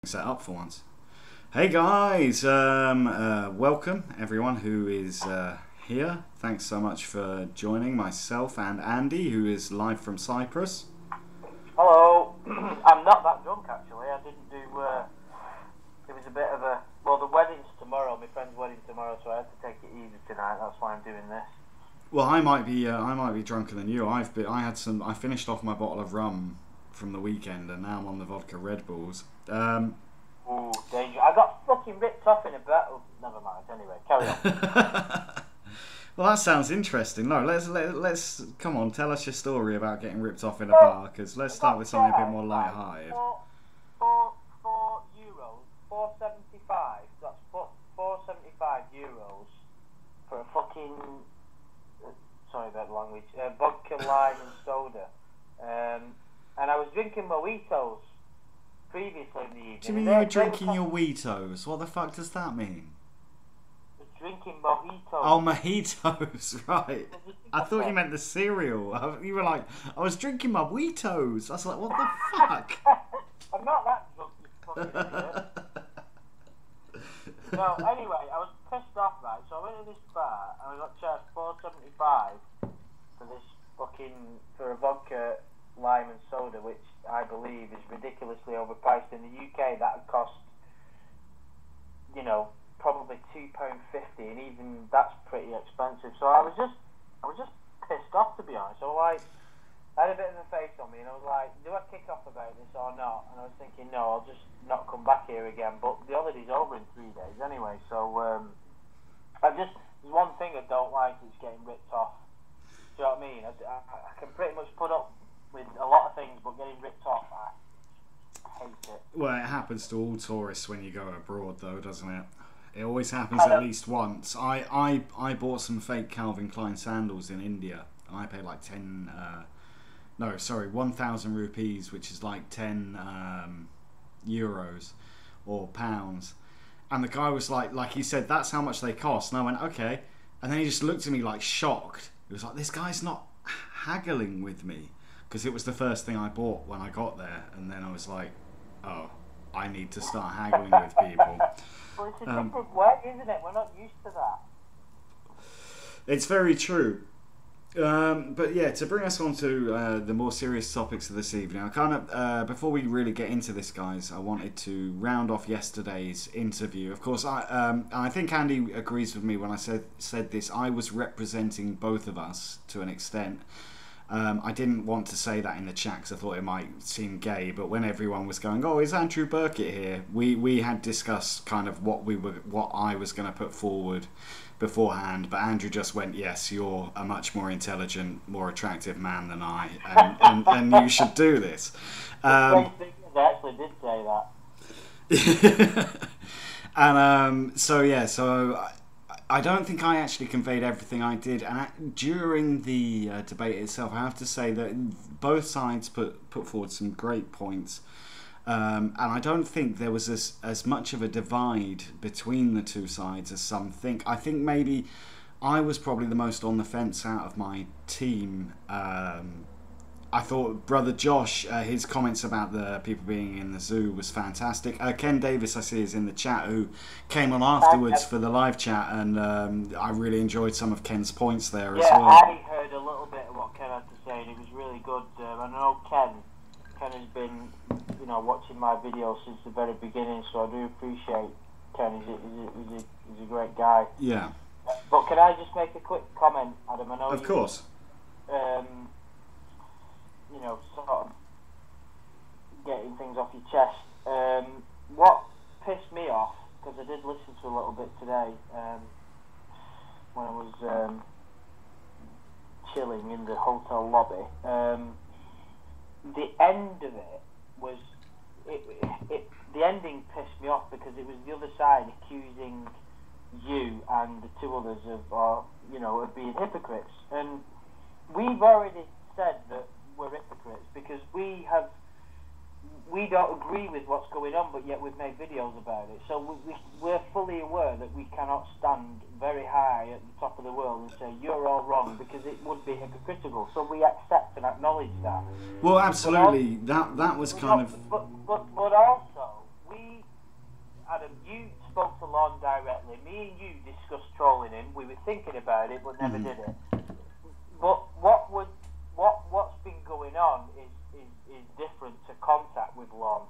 Set up for once. Hey guys, welcome everyone who is here. Thanks so much for joining myself and Andy, who is live from Cyprus. Hello. I'm not that drunk actually. I didn't do. It was a bit of a. Well, the wedding's tomorrow. My friend's wedding tomorrow, so I had to take it easy tonight. That's why I'm doing this. Well, I might be drunker than you. I finished off my bottle of rum from the weekend, and now I'm on the vodka Red Bulls. Ooh, danger! I got fucking ripped off in a battle. Never mind. Anyway, carry on. Well, that sounds interesting. No, let's come on. Tell us your story about getting ripped off in a bar. Because let's start with something a bit more light-hearted. €4, €4.75. That's €4.75 for a fucking. Sorry about the language. Vodka, lime, and soda. And I was drinking mojitos previously in the evening. Do you mean you were drinking your Weetos? What the fuck does that mean? Drinking mojitos. Oh, mojitos, right. I thought you meant the cereal. You were like, I was drinking my Weetos. I was like, what the fuck? I'm not that drunk, you fucking idiot. No, anyway, I was pissed off, right? So I went to this bar and I got charged $4.75 for a vodka, lime and soda, which I believe is ridiculously overpriced. In the UK, that would cost, probably £2.50, and even that's pretty expensive. So I was just pissed off, to be honest. So I had a bit of a face on me, and I was like, do I kick off about this or not? And I was thinking, no, I'll just not come back here again. But the holiday's over in 3 days anyway, so there's one thing I don't like, is getting ripped off. Do you know what I mean? I can pretty much put up with a lot of things, but getting ripped off, I hate it. Well, it happens to all tourists when you go abroad, though, doesn't it? It always happens at least once. I bought some fake Calvin Klein sandals in India. I paid like 1,000 rupees, which is like 10 euros or pounds. And the guy was like he said, that's how much they cost. And I went, okay. And then he just looked at me like shocked. He was like, this guy's not haggling with me. Because it was the first thing I bought when I got there. And then I was like, oh, I need to start haggling with people. Well, it's a different way, isn't it? We're not used to that. It's very true. But yeah, to bring us on to the more serious topics of this evening, I kind of before we really get into this, guys, I wanted to round off yesterday's interview. Of course, I think Andy agrees with me when I said this. I was representing both of us to an extent. I didn't want to say that in the chat because I thought it might seem gay, but when everyone was going, oh, is Andrew Burkett here? We had discussed kind of what I was going to put forward beforehand, but Andrew just went, yes, you're a much more intelligent, more attractive man than I, and you should do this. I actually did say that. And so I don't think I actually conveyed everything I did, and during the debate itself, I have to say that both sides put forward some great points, and I don't think there was as much of a divide between the two sides as some think. I think maybe I was probably the most on the fence out of my team. I thought Brother Josh, his comments about the people being in the zoo was fantastic. Ken Davis, I see, is in the chat, who came on afterwards for the live chat, and I really enjoyed some of Ken's points there as well. Yeah, I heard a little bit of what Ken had to say, and it was really good. I know Ken has been, watching my videos since the very beginning, so I do appreciate Ken. He's a great guy. Yeah. But can I just make a quick comment, Adam? I know of course. Sort of getting things off your chest. What pissed me off, because I did listen to a little bit today when I was chilling in the hotel lobby, the end of it was, the ending pissed me off because it was the other side accusing you and the two others of being hypocrites. And we've already said that we're hypocrites because we don't agree with what's going on, but yet we've made videos about it. So we're fully aware that we cannot stand very high at the top of the world and say you're all wrong, because it would be hypocritical. So we accept and acknowledge that. Well, absolutely. That was kind of. But also we you spoke to Lorne directly. Me and you discussed trolling him. We were thinking about it, but never did it. But what's been going on is different to contact with Lorne,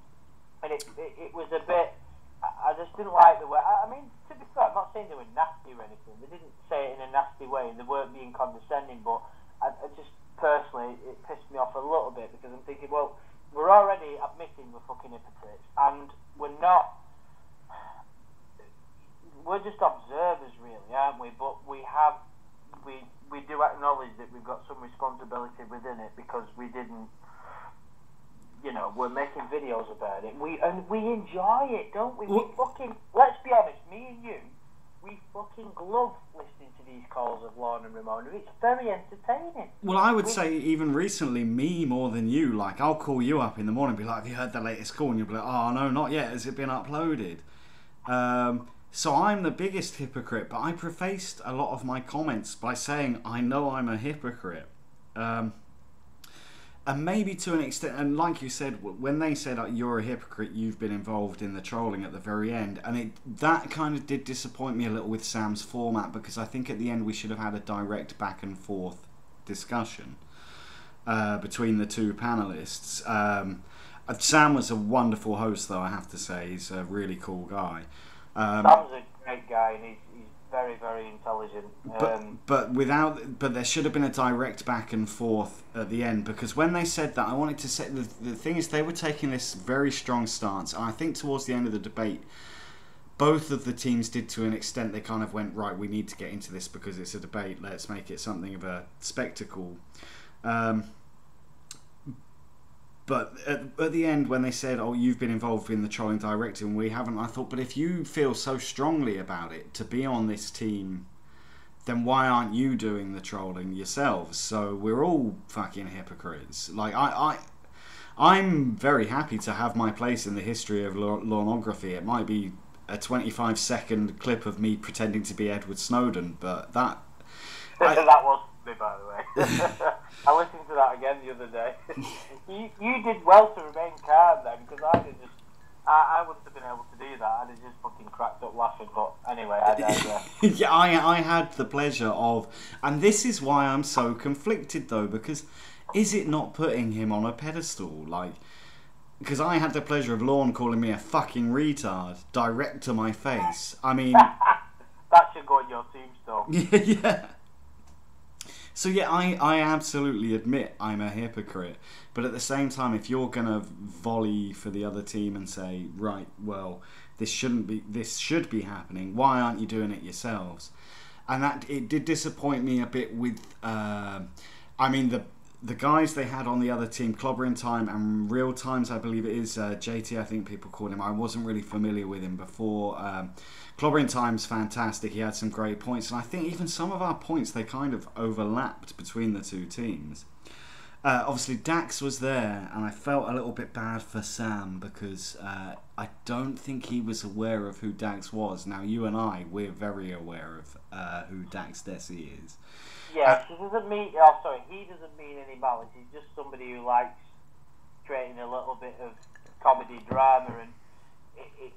and it was a bit. I just didn't like the way. I mean, to be fair, I'm not saying they were nasty or anything. They didn't say it in a nasty way, and they weren't being condescending. But I just personally, it pissed me off a little bit because I'm thinking, well, we're already admitting we're fucking hypocrites, and we're not. We're just observers, really, aren't we? But we do acknowledge that we've got some responsibility within it because we didn't. You know, we're making videos about it. We enjoy it, don't we? We fucking, let's be honest, me and you, we fucking love listening to these calls of Lorne and Ramona. It's very entertaining. Well, I would say even recently, me more than you. Like, I'll call you up in the morning and be like, have you heard the latest call? And you'll be like, oh, no, not yet. Has it been uploaded? So I'm the biggest hypocrite, but I prefaced a lot of my comments by saying, I know I'm a hypocrite. And maybe to an extent, and like you said, when they said you're a hypocrite, you've been involved in the trolling at the very end, and that kind of did disappoint me a little with Sam's format, because I think at the end we should have had a direct back and forth discussion between the two panelists. Sam was a wonderful host, though, I have to say. He's a really cool guy. Sam's a great guy, and he's very, very intelligent. But there should have been a direct back and forth at the end, because when they said that, I wanted to say the thing is they were taking this very strong stance, and I think towards the end of the debate, both of the teams did to an extent. They kind of went, right, we need to get into this because it's a debate. Let's make it something of a spectacle. But at the end, when they said, oh, you've been involved in the trolling directly and we haven't, I thought, but if you feel so strongly about it to be on this team, then why aren't you doing the trolling yourselves? So we're all fucking hypocrites. Like, I'm very happy to have my place in the history of Lornography. It might be a 25-second clip of me pretending to be Edward Snowden, but that... that was me, by the way. I listened to that again the other day. you did well to remain calm then, because I wouldn't have been able to do that. I'd have just fucking cracked up laughing. But anyway, yeah, I had the pleasure of, and this is why I'm so conflicted though, because is it not putting him on a pedestal? Like, because I had the pleasure of Lorne calling me a fucking retard direct to my face. I mean, that should go on your tombstone. Yeah. So yeah, I absolutely admit I'm a hypocrite, but at the same time, if you're gonna volley for the other team and say, right, well, this should be happening, why aren't you doing it yourselves? And that it did disappoint me a bit with, I mean the guys they had on the other team, Clobbering Time and Real Times, I believe it is, JT, I think people called him. I wasn't really familiar with him before. Clobbering Time's fantastic. He had some great points, and I think even some of our points, they kind of overlapped between the two teams. Obviously, Dax was there, and I felt a little bit bad for Sam because I don't think he was aware of who Dax was. Now, you and we're very aware of who Dax Desi is. Yeah, he doesn't mean any malice. He's just somebody who likes creating a little bit of comedy drama, and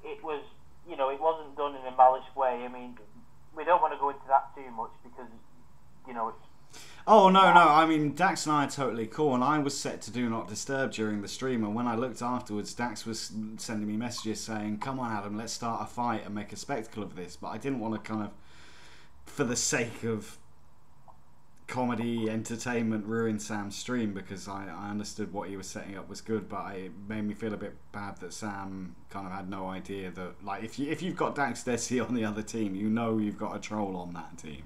it was, you know, it wasn't done in a malice way. I mean, we don't want to go into that too much because, you know, it's... Oh, no, I mean, Dax and I are totally cool, and I was set to Do Not Disturb during the stream, and when I looked afterwards, Dax was sending me messages saying, come on, Adam, let's start a fight and make a spectacle of this, but I didn't want to kind of, for the sake of comedy, entertainment, ruin Sam's stream, because I understood what he was setting up was good, but it made me feel a bit bad that Sam kind of had no idea that, like, if you've got Dax Desi on the other team, you know you've got a troll on that team.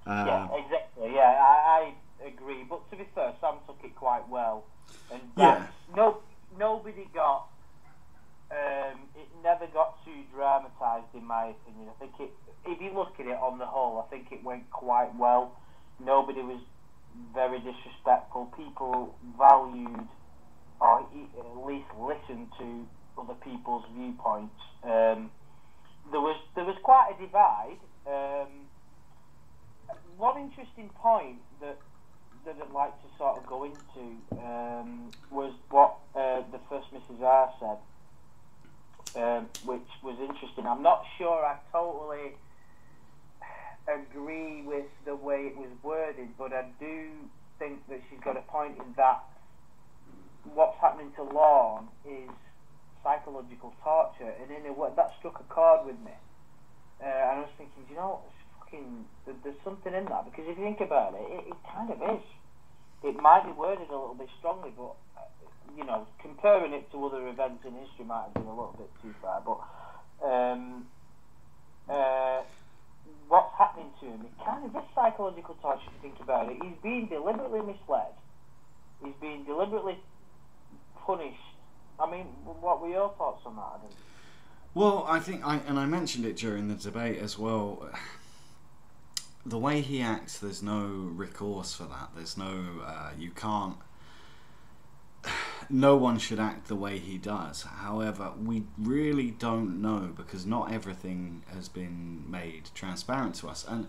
Yeah, exactly. Yeah, I agree. But to be fair, Sam took it quite well, and Dax, nobody got. It never got too dramatised, in my opinion. I think if you look at it on the whole, I think it went quite well. Nobody was very disrespectful. People valued, or at least listened to other people's viewpoints. There was quite a divide. One interesting point that I'd like to sort of go into was what the first Mrs. R said. which was interesting. I'm not sure I totally agree with the way it was worded, but I do think that she's got a point in that what's happening to Lorne is psychological torture, and in a way that struck a chord with me. And I was thinking, you know, there's something in that, because if you think about it, it kind of is. It might be worded a little bit strongly, but you know, comparing it to other events in history might have been a little bit too far. But what's happening to him, it kind of is psychological torture if you think about it. He's being deliberately misled. He's being deliberately punished. I mean, what were your thoughts on that, Adam? Well, I think, I mentioned it during the debate as well, the way he acts, there's no recourse for that. There's no, you can't, no one should act the way he does. However, we really don't know, because not everything has been made transparent to us. And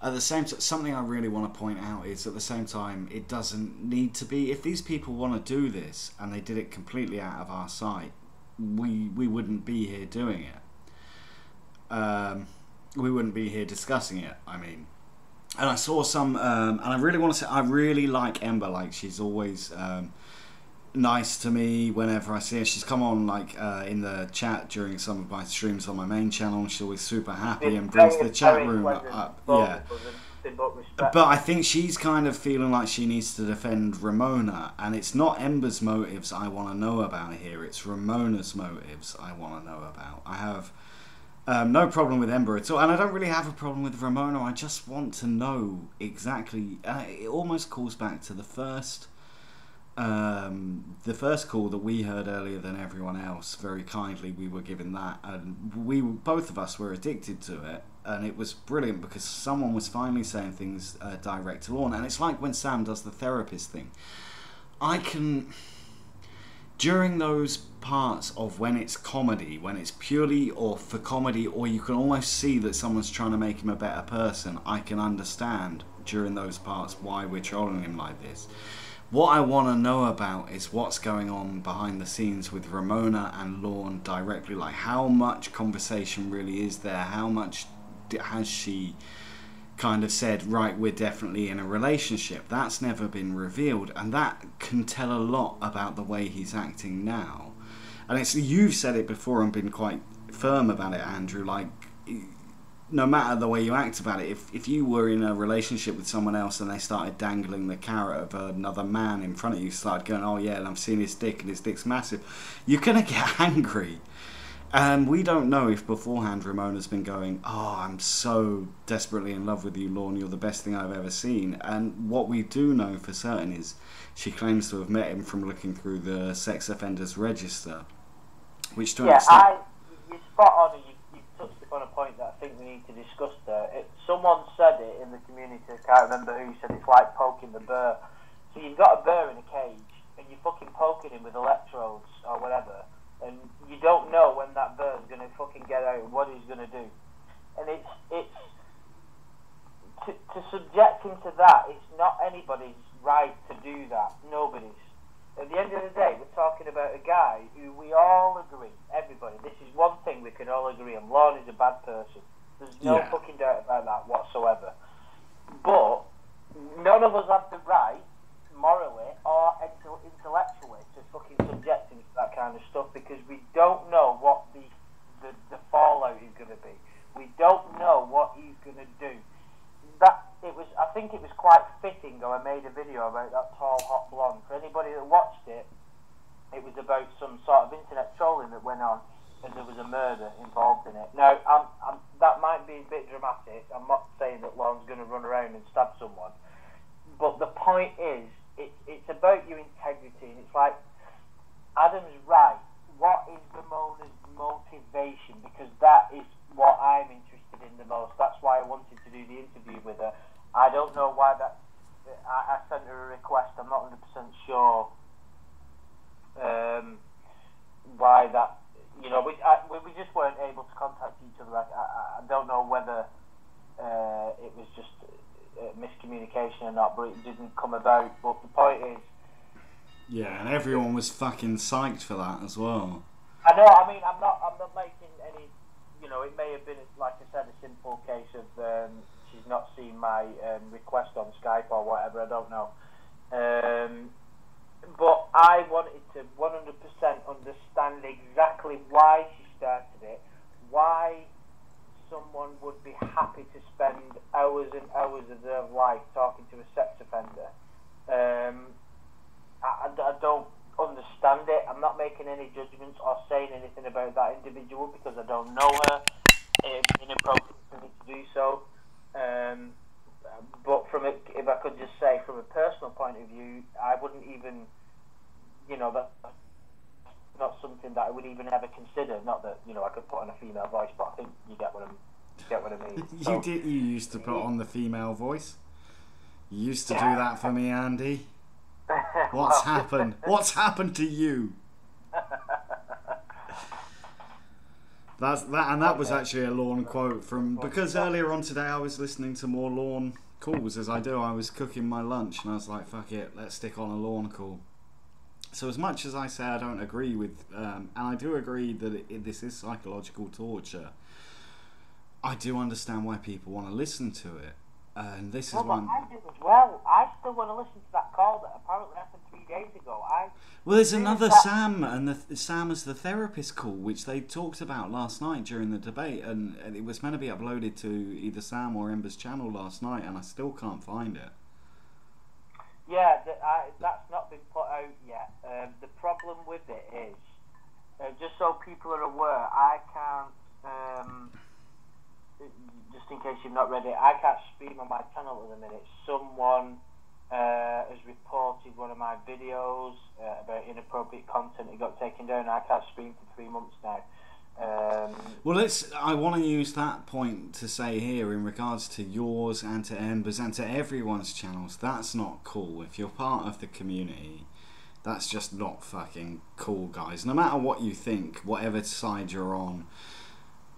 at the same time, something I really want to point out is, at the same time, it doesn't need to be. If these people want to do this and they did it completely out of our sight, we wouldn't be here doing it. We wouldn't be here discussing it, I mean. And I saw some, and I really want to say, I really like Ember. Like, she's always nice to me whenever I see her. She's come on, like, in the chat during some of my streams on my main channel, and she's always super happy and brings the chat room up. Yeah. But I think she's kind of feeling like she needs to defend Ramona, and it's not Ember's motives I want to know about here, it's Ramona's motives I want to know about. I have no problem with Ember at all, and I don't really have a problem with Ramona. I just want to know exactly. It almost calls back to the first call that we heard earlier than everyone else. Very kindly, we were given that, and both of us were addicted to it. And it was brilliant because someone was finally saying things direct to Lorne. And it's like when Sam does the therapist thing. During those parts of when it's comedy, when it's purely or for comedy, or you can almost see that someone's trying to make him a better person, I can understand during those parts why we're trolling him like this. What I want to know about is what's going on behind the scenes with Ramona and Lorne directly. Like, how much conversation really is there? How much has she kind of said, right, we're definitely in a relationship? That's never been revealed, and that can tell a lot about the way he's acting now. And it's, you've said it before and been quite firm about it, Andrew, like, no matter the way you act about it, if you were in a relationship with someone else and they started dangling the carrot of another man in front of you, started going, oh yeah, and I'm seeing his dick and his dick's massive, you're gonna get angry. And we don't know if beforehand Ramona's been going, oh, I'm so desperately in love with you, Lorne, you're the best thing I've ever seen. And what we do know for certain is she claims to have met him from looking through the sex offenders register, which to an extent... You're spot on, and you touched upon a point that I think we need to discuss there. Someone said it in the community, I can't remember who, said it's like poking the bear. So you've got a bear in a cage, and you're fucking poking him with electrodes or whatever, and you don't know when that bird's going to fucking get out and what he's going to do. And it's to subject him to that, it's not anybody's right to do that. Nobody's. At the end of the day, we're talking about a guy who we all agree, everybody, this is one thing we can all agree on: Lorne is a bad person. There's no fucking doubt about that whatsoever. But none of us have the right, morally or intellectually, to fucking subject him to that kind of stuff, because we don't know what the fallout is going to be. We don't know what he's going to do. I think it was quite fitting, though I made a video about that tall hot blonde. For anybody that watched it, it was about some sort of internet trolling that went on, and there was a murder involved in it. Now, that might be a bit dramatic. I'm not saying that Lorne's going to run around and stab someone, but the point is, it's about your integrity, and it's like, Adam's right. What is Ramona's motivation? Because that is what I'm interested in the most. That's why I wanted to do the interview with her. I don't know why that. I sent her a request. I'm not 100% sure why that. You know, we just weren't able to contact each other. I don't know whether it was just miscommunication or not, but it didn't come about. But the point is, yeah, and everyone was fucking psyched for that as well. I know. I mean, I'm I'm not making any. You know, it may have been, like I said, a simple case of she's not seen my request on Skype or whatever. I don't know. But I wanted to 100% understand exactly why she started it, why someone would be happy to spend hours and hours of their life talking to a sex offender. I don't understand it. I'm not making any judgments or saying anything about that individual because I don't know her. It's inappropriate for me to do so. But if I could just say from a personal point of view, I wouldn't even, that's not something that I would even ever consider. Not that, I could put on a female voice, but I think you get what I mean. So, You used to put on the female voice. You used to do that for me, Andy. What's happened? What's happened to you? That was actually a Lorne quote because earlier on today I was listening to more Lorne calls as I do. I was cooking my lunch and I was like, fuck it, let's stick on a Lorne call. So as much as I say I don't agree with, and I do agree that this is psychological torture, I do understand why people want to listen to it. And this is one. I do as well. I still want to listen to that call that apparently happened 3 days ago. Well, there's another Sam, and the Sam as the therapist call, which they talked about last night during the debate, and it was meant to be uploaded to either Sam or Ember's channel last night, and I still can't find it. Yeah, that's not been put out yet. The problem with it is, just so people are aware, I can't. Just in case you've not read it, I can't stream on my channel at the minute. Someone has reported one of my videos about inappropriate content. It got taken down. I can't stream for 3 months now. Well, I want to use that point to say here in regards to yours and to Ember's and to everyone's channels. That's not cool. If you're part of the community, that's just not fucking cool, guys. No matter what you think, whatever side you're on.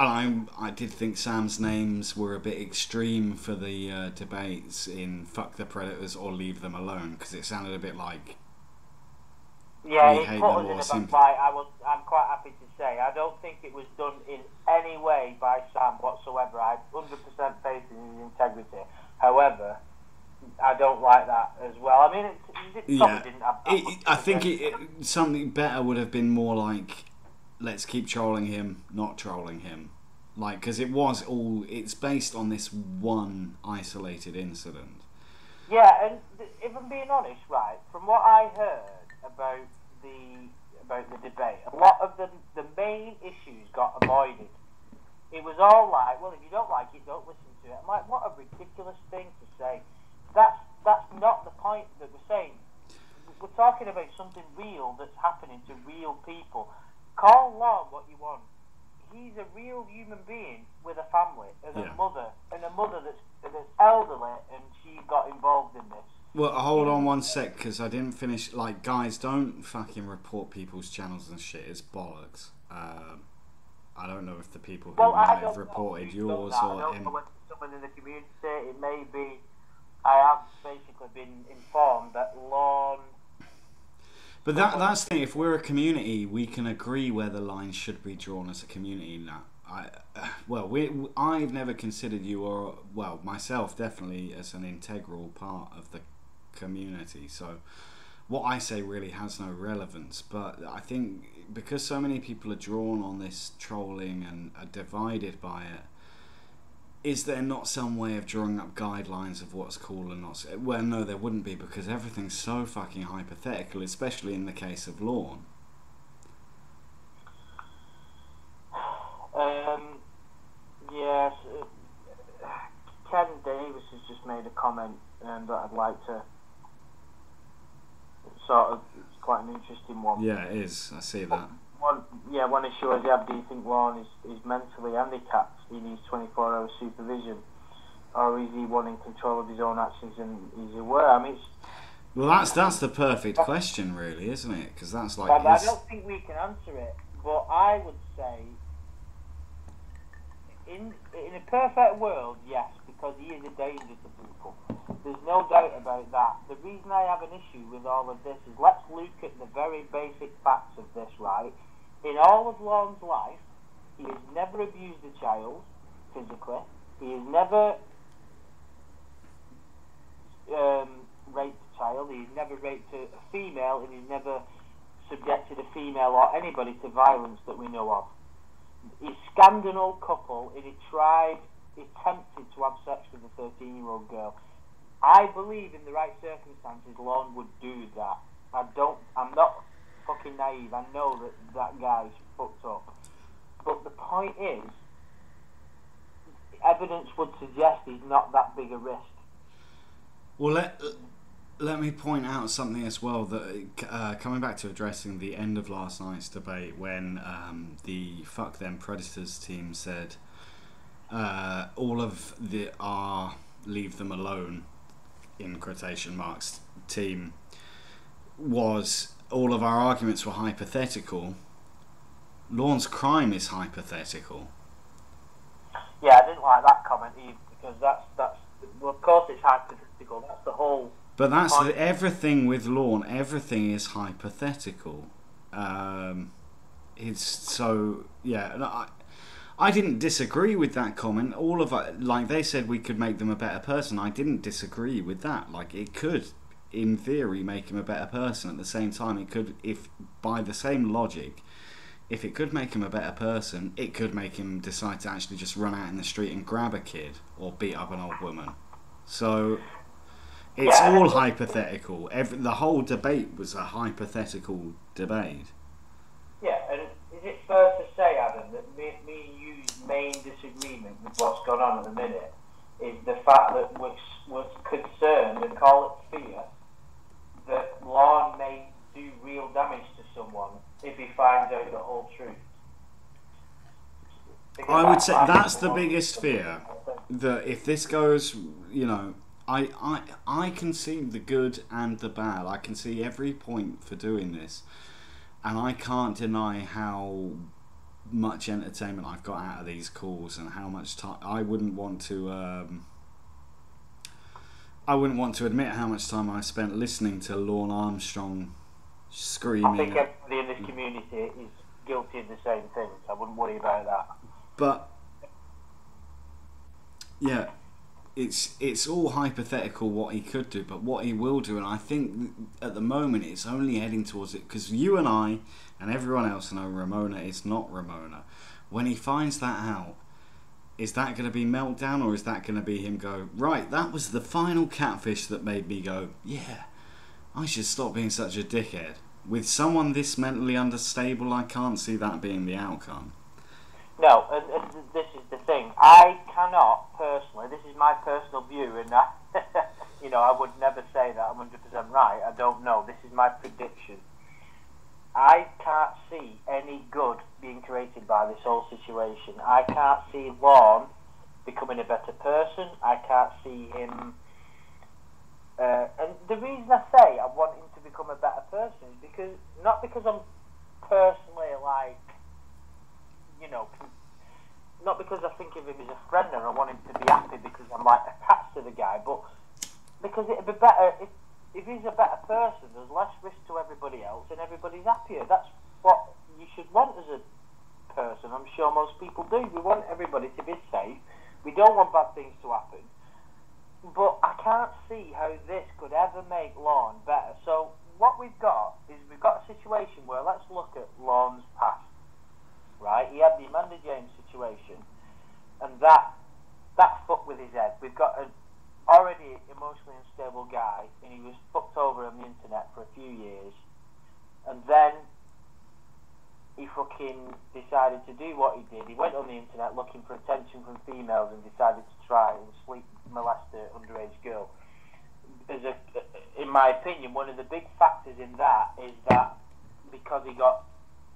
And I did think Sam's names were a bit extreme for the debates in "fuck the predators" or "leave them alone" because it sounded a bit like he put us in a bad light. I'm quite happy to say I don't think it was done in any way by Sam whatsoever. I have 100% faith in his integrity. However, I don't like that as well. I mean, it probably didn't have that much. I think something better would have been more like, let's keep trolling him, not trolling him. Like, because it's based on this one isolated incident. Yeah, and if I'm being honest, right, from what I heard about the debate, a lot of the main issues got avoided. It was all like, well, if you don't like it, don't listen to it. I'm like, what a ridiculous thing to say. That's not the point that we're saying. We're talking about something real that's happening to real people. Call Lorne what you want. He's a real human being with a family and a mother that's elderly, and she got involved in this. Well, hold on one sec, because I didn't finish. Like, guys, don't fucking report people's channels and shit. It's bollocks. I don't know if the people who might have reported yours or... I don't know whether someone in the community, it may be... I have basically been informed that Lorne... But that's the thing. If we're a community, we can agree where the line should be drawn as a community. Now, I've never considered you, or myself definitely, as an integral part of the community. So, what I say really has no relevance. But I think because so many people are drawn on this trolling and are divided by it, is there not some way of drawing up guidelines of what's cool and not? Well, no, there wouldn't be, because everything's so fucking hypothetical, especially in the case of Lorne. Yes, Ken Davis has just made a comment that I'd like to sort of. It's quite an interesting one. Yeah, it is. I see that. One issue I have: do you think Lorne is mentally handicapped? He needs 24-hour supervision, or is he wanting control of his own actions and he's aware? I mean, that's the perfect question, really, isn't it? Because that's like. But I don't think we can answer it. But I would say, in a perfect world, yes, because he is a danger to people. There's no doubt about that. The reason I have an issue with all of this is, let's look at the very basic facts of this, right? In all of Lorne's life, never abused a child physically. He has never raped a child. He's never raped a female, and he's never subjected a female or anybody to violence that we know of. He scammed an old couple, and he attempted to have sex with a 13-year-old girl. I believe in the right circumstances, Lorne would do that. I'm not fucking naive. I know that guy's fucked up. But the point is, evidence would suggest he's not that big a risk. Well, let me point out something as well, that coming back to addressing the end of last night's debate when the Fuck Them Predators team said all of our leave them alone, in quotation marks, team, was all of our arguments were hypothetical. Lorne's crime is hypothetical. Yeah, I didn't like that comment either, because that's well, of course it's hypothetical. That's the whole. But that's everything with Lorne. Everything is hypothetical. It's so yeah. I didn't disagree with that comment. All of like they said, we could make them a better person. I didn't disagree with that. Like it could, in theory, make him a better person. At the same time, it could, if by the same logic, if it could make him a better person, it could make him decide to actually just run out in the street and grab a kid or beat up an old woman. So it's all hypothetical. The whole debate was a hypothetical debate. Yeah, and is it fair to say, Adam, that me and you's main disagreement with what's gone on at the minute is the fact that we're concerned, and call it fear, that Lorne may do real damage to someone if he finds out the whole truth? Because I would say that's the biggest fear. That if this goes, you know, I can see the good and the bad. I can see every point for doing this, and I can't deny how much entertainment I've got out of these calls and how much time I wouldn't want to admit how much time I spent listening to Lorne Armstrong screaming. I think everybody in this community is guilty of the same things. I wouldn't worry about that. But yeah, it's all hypothetical what he could do, but what he will do, and I think at the moment it's only heading towards it, because you and I and everyone else know Ramona is not Ramona. When he finds that out, is that going to be meltdown, or is that going to be him go, right, that was the final catfish that made me go, yeah, I should stop being such a dickhead. With someone this mentally unstable, I can't see that being the outcome. No, and this is the thing. I cannot personally. This is my personal view, and you know, I would never say that I'm 100% right. I don't know. This is my prediction. I can't see any good being created by this whole situation. I can't see Lorne becoming a better person. I can't see him. And the reason I say I want him to become a better person is because not because I'm personally like, you know, not because I think of him as a friend and I want him to be happy because I'm like attached to the guy, but because it'd be better if he's a better person. There's less risk to everybody else and everybody's happier. That's what you should want as a person. I'm sure most people do. We want everybody to be safe. We don't want bad things to happen. But I can't see how this could ever make Lorne better. So what we've got is we've got a situation where, let's look at Lorne's past. Right, he had the Amanda James situation, and that fucked with his head. We've got an already emotionally unstable guy, and he was fucked over on the internet for a few years, and then he fucking decided to do what he did. He went on the internet looking for attention from females and decided to try and sleep molest an underage girl. In my opinion, one of the big factors in that is that because he got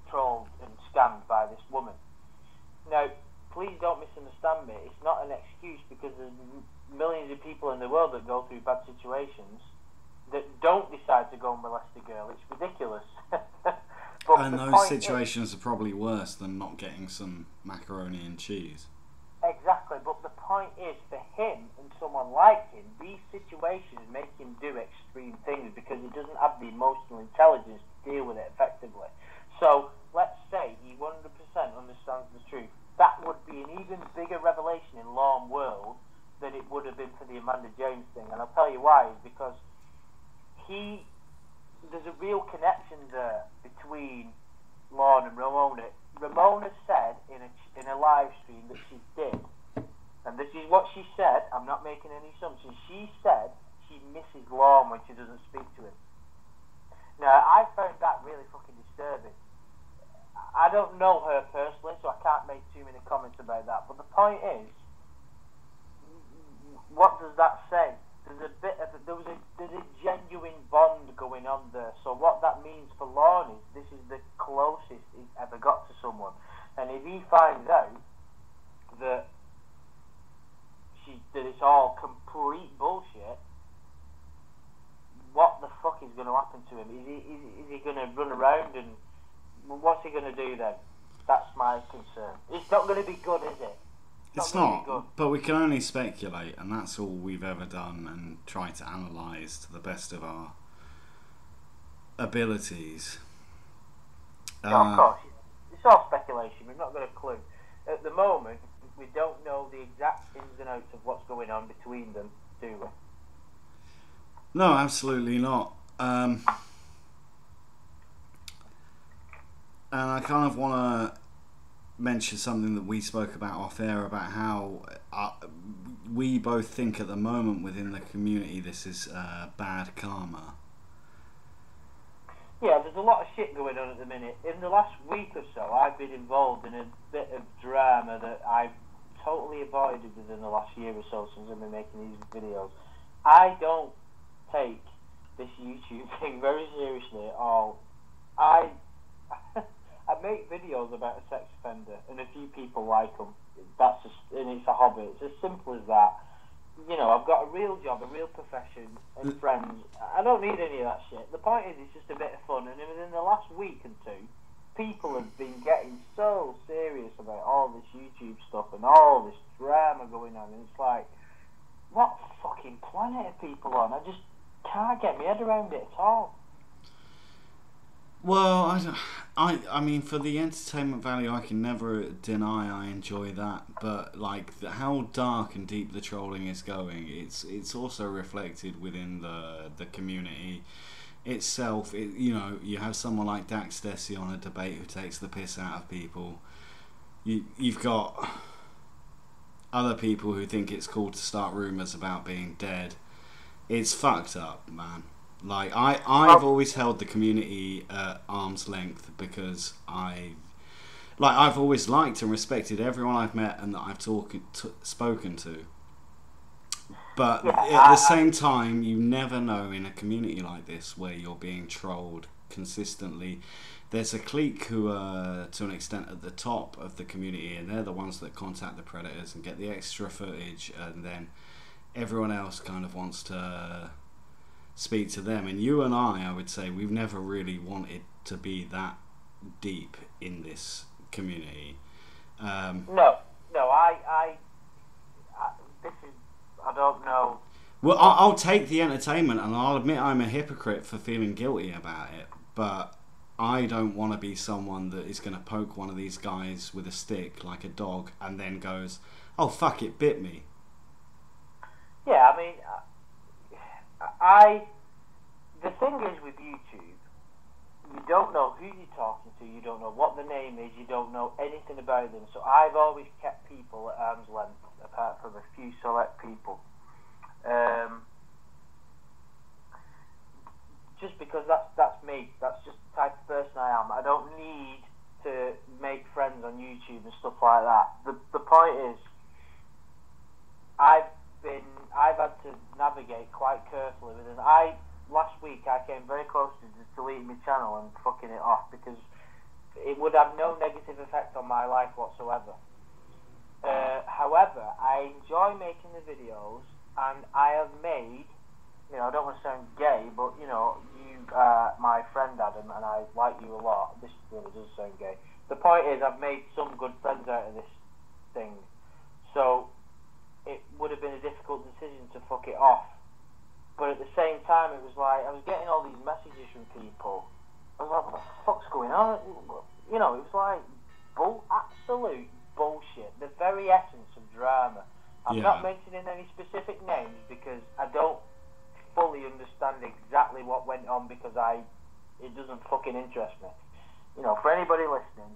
trolled and scammed by this woman. Now, please don't misunderstand me. It's not an excuse, because there's millions of people in the world that go through bad situations that don't decide to go and molest a girl. It's ridiculous. But and those situations are probably worse than not getting some macaroni and cheese. Exactly, but the point is, for him and someone like him, these situations make him do extreme things because he doesn't have the emotional intelligence to deal with it effectively. So, let's say he 100% understands the truth. That would be an even bigger revelation in Lorne world than it would have been for the Amanda James thing. And I'll tell you why, is because there's a real connection there between Lorne and Ramona. Ramona said in a live stream that she did, and this is what she said, I'm not making any assumptions, she said she misses Lorne when she doesn't speak to him. Now, I found that really fucking disturbing. I don't know her personally, so I can't make too many comments about that, but the point is, what does that say? There's a genuine bond going on there. So what that means for Lorne is this is the closest he's ever got to someone. And if he finds out that it's all complete bullshit, what the fuck is going to happen to him? Is he going to run around and what's he going to do then? That's my concern. It's not going to be good, is it? It's not, but we can only speculate, and that's all we've ever done, and try to analyse to the best of our abilities. Yeah, of course. It's all speculation. We've not got a clue. At the moment, we don't know the exact ins and outs of what's going on between them, do we? No, absolutely not. And I kind of want to mention something that we spoke about off air about how we both think at the moment within the community this is bad karma. Yeah, there's a lot of shit going on at the minute. In the last week or so, I've been involved in a bit of drama that I've totally avoided within the last year or so since I've been making these videos. I don't take this YouTube thing very seriously at all. I make videos about a sex offender, and a few people like them. And it's a hobby. It's as simple as that. You know, I've got a real job, a real profession, and friends. I don't need any of that shit. The point is, it's just a bit of fun. And within the last week and two, people have been getting so serious about all this YouTube stuff and all this drama going on. And it's like, what fucking planet are people on? I just can't get my head around it at all. Well, I mean, for the entertainment value, I can never deny I enjoy that. But like how dark and deep the trolling is going, it's also reflected within the community itself. You know, you have someone like Dax Desi on a debate who takes the piss out of people. You've got other people who think it's cool to start rumours about being dead. It's fucked up, man. Like I've always held the community at arm's length because I've always liked and respected everyone I've met and that I've spoken to. But at the same time, you never know in a community like this where you're being trolled consistently. There's a clique who are to an extent at the top of the community, and they're the ones that contact the predators and get the extra footage, and then everyone else kind of wants to speak to them. And you and I would say we've never really wanted to be that deep in this community. No, I this is, I don't know. Well, I'll take the entertainment, and I'll admit I'm a hypocrite for feeling guilty about it, but I don't want to be someone that is going to poke one of these guys with a stick like a dog and then goes, oh fuck, it bit me. Yeah, I mean, the thing is with YouTube, you don't know who you're talking to, you don't know what the name is, you don't know anything about them. So I've always kept people at arm's length, apart from a few select people. Just because that's me, that's just the type of person I am. I don't need to make friends on YouTube and stuff like that. The point is, I've had to navigate quite carefully with it. Last week I came very close to just deleting my channel and fucking it off because it would have no negative effect on my life whatsoever. However, I enjoy making the videos, and I have made, you know, I don't want to sound gay, but you know, you are my friend Adam, and I like you a lot. This really does sound gay. The point is, I've made some good friends out of this thing, so it would have been a difficult decision to fuck it off. But at the same time, it was like, I was getting all these messages from people. I was like, what the fuck's going on? You know, it was like absolute bullshit. The very essence of drama. I'm Yeah. not mentioning any specific names because I don't fully understand exactly what went on because it doesn't fucking interest me. You know, for anybody listening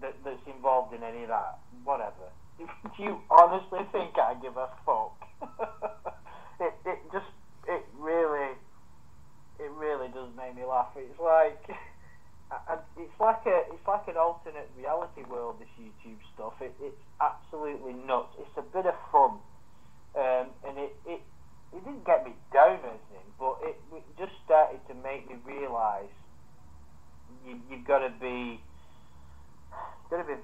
that's involved in any of that, whatever. If you honestly think I give a fuck, it really does make me laugh. It's like it's like an alternate reality world. This YouTube stuff. It's absolutely nuts. It's a bit of fun, and it didn't get me down or anything, but it just started to make me realise you've got to be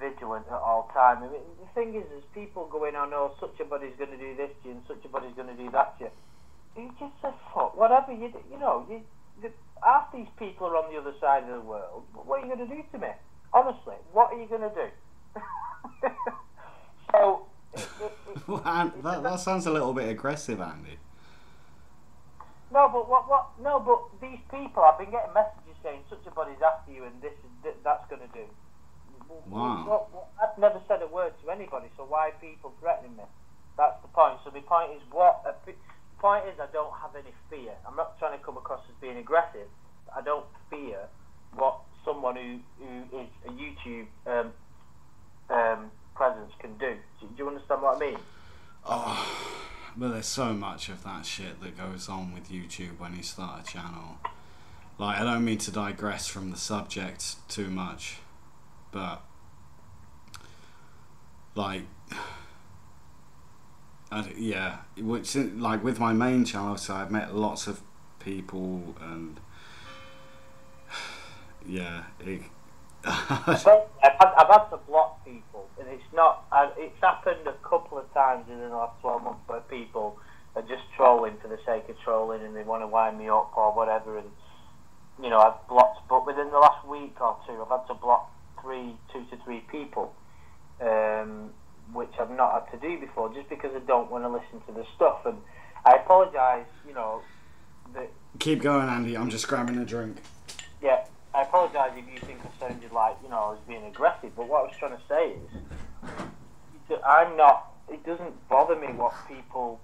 vigilant at all time. I mean, the thing is, there's people going, "Oh no, such a body's going to do this to you, and such a body's going to do that to you." You just say, "Fuck, whatever you do." You know, half these people are on the other side of the world. What are you going to do to me? Honestly, what are you going to do? So, that sounds a little bit aggressive, Andy. No, but what? No, but these people, I've been getting messages saying such a body's after you, and that's going to do. Wow. I've never said a word to anybody, so why are people threatening me? That's the point. So the point is I don't have any fear. I'm not trying to come across as being aggressive. I don't fear what someone who is a YouTube presence can do. Do you understand what I mean? Oh, but there's so much of that shit that goes on with YouTube when you start a channel. Like, I don't mean to digress from the subject too much, but like, yeah, which, like, with my main channel, so I've met lots of people, and yeah, Well, I've had to block people, and it's not. It's happened a couple of times in the last 12 months where people are just trolling for the sake of trolling, and they want to wind me up or whatever. And you know, I've blocked, but within the last week or two, I've had to block 2 to 3 people, which I've not had to do before, just because I don't want to listen to the stuff. And I apologise. You know, keep going, Andy. I'm just grabbing a drink. Yeah. I apologise if you think I sounded like, you know, I was being aggressive, but what I was trying to say is, I'm not, it doesn't bother me what people,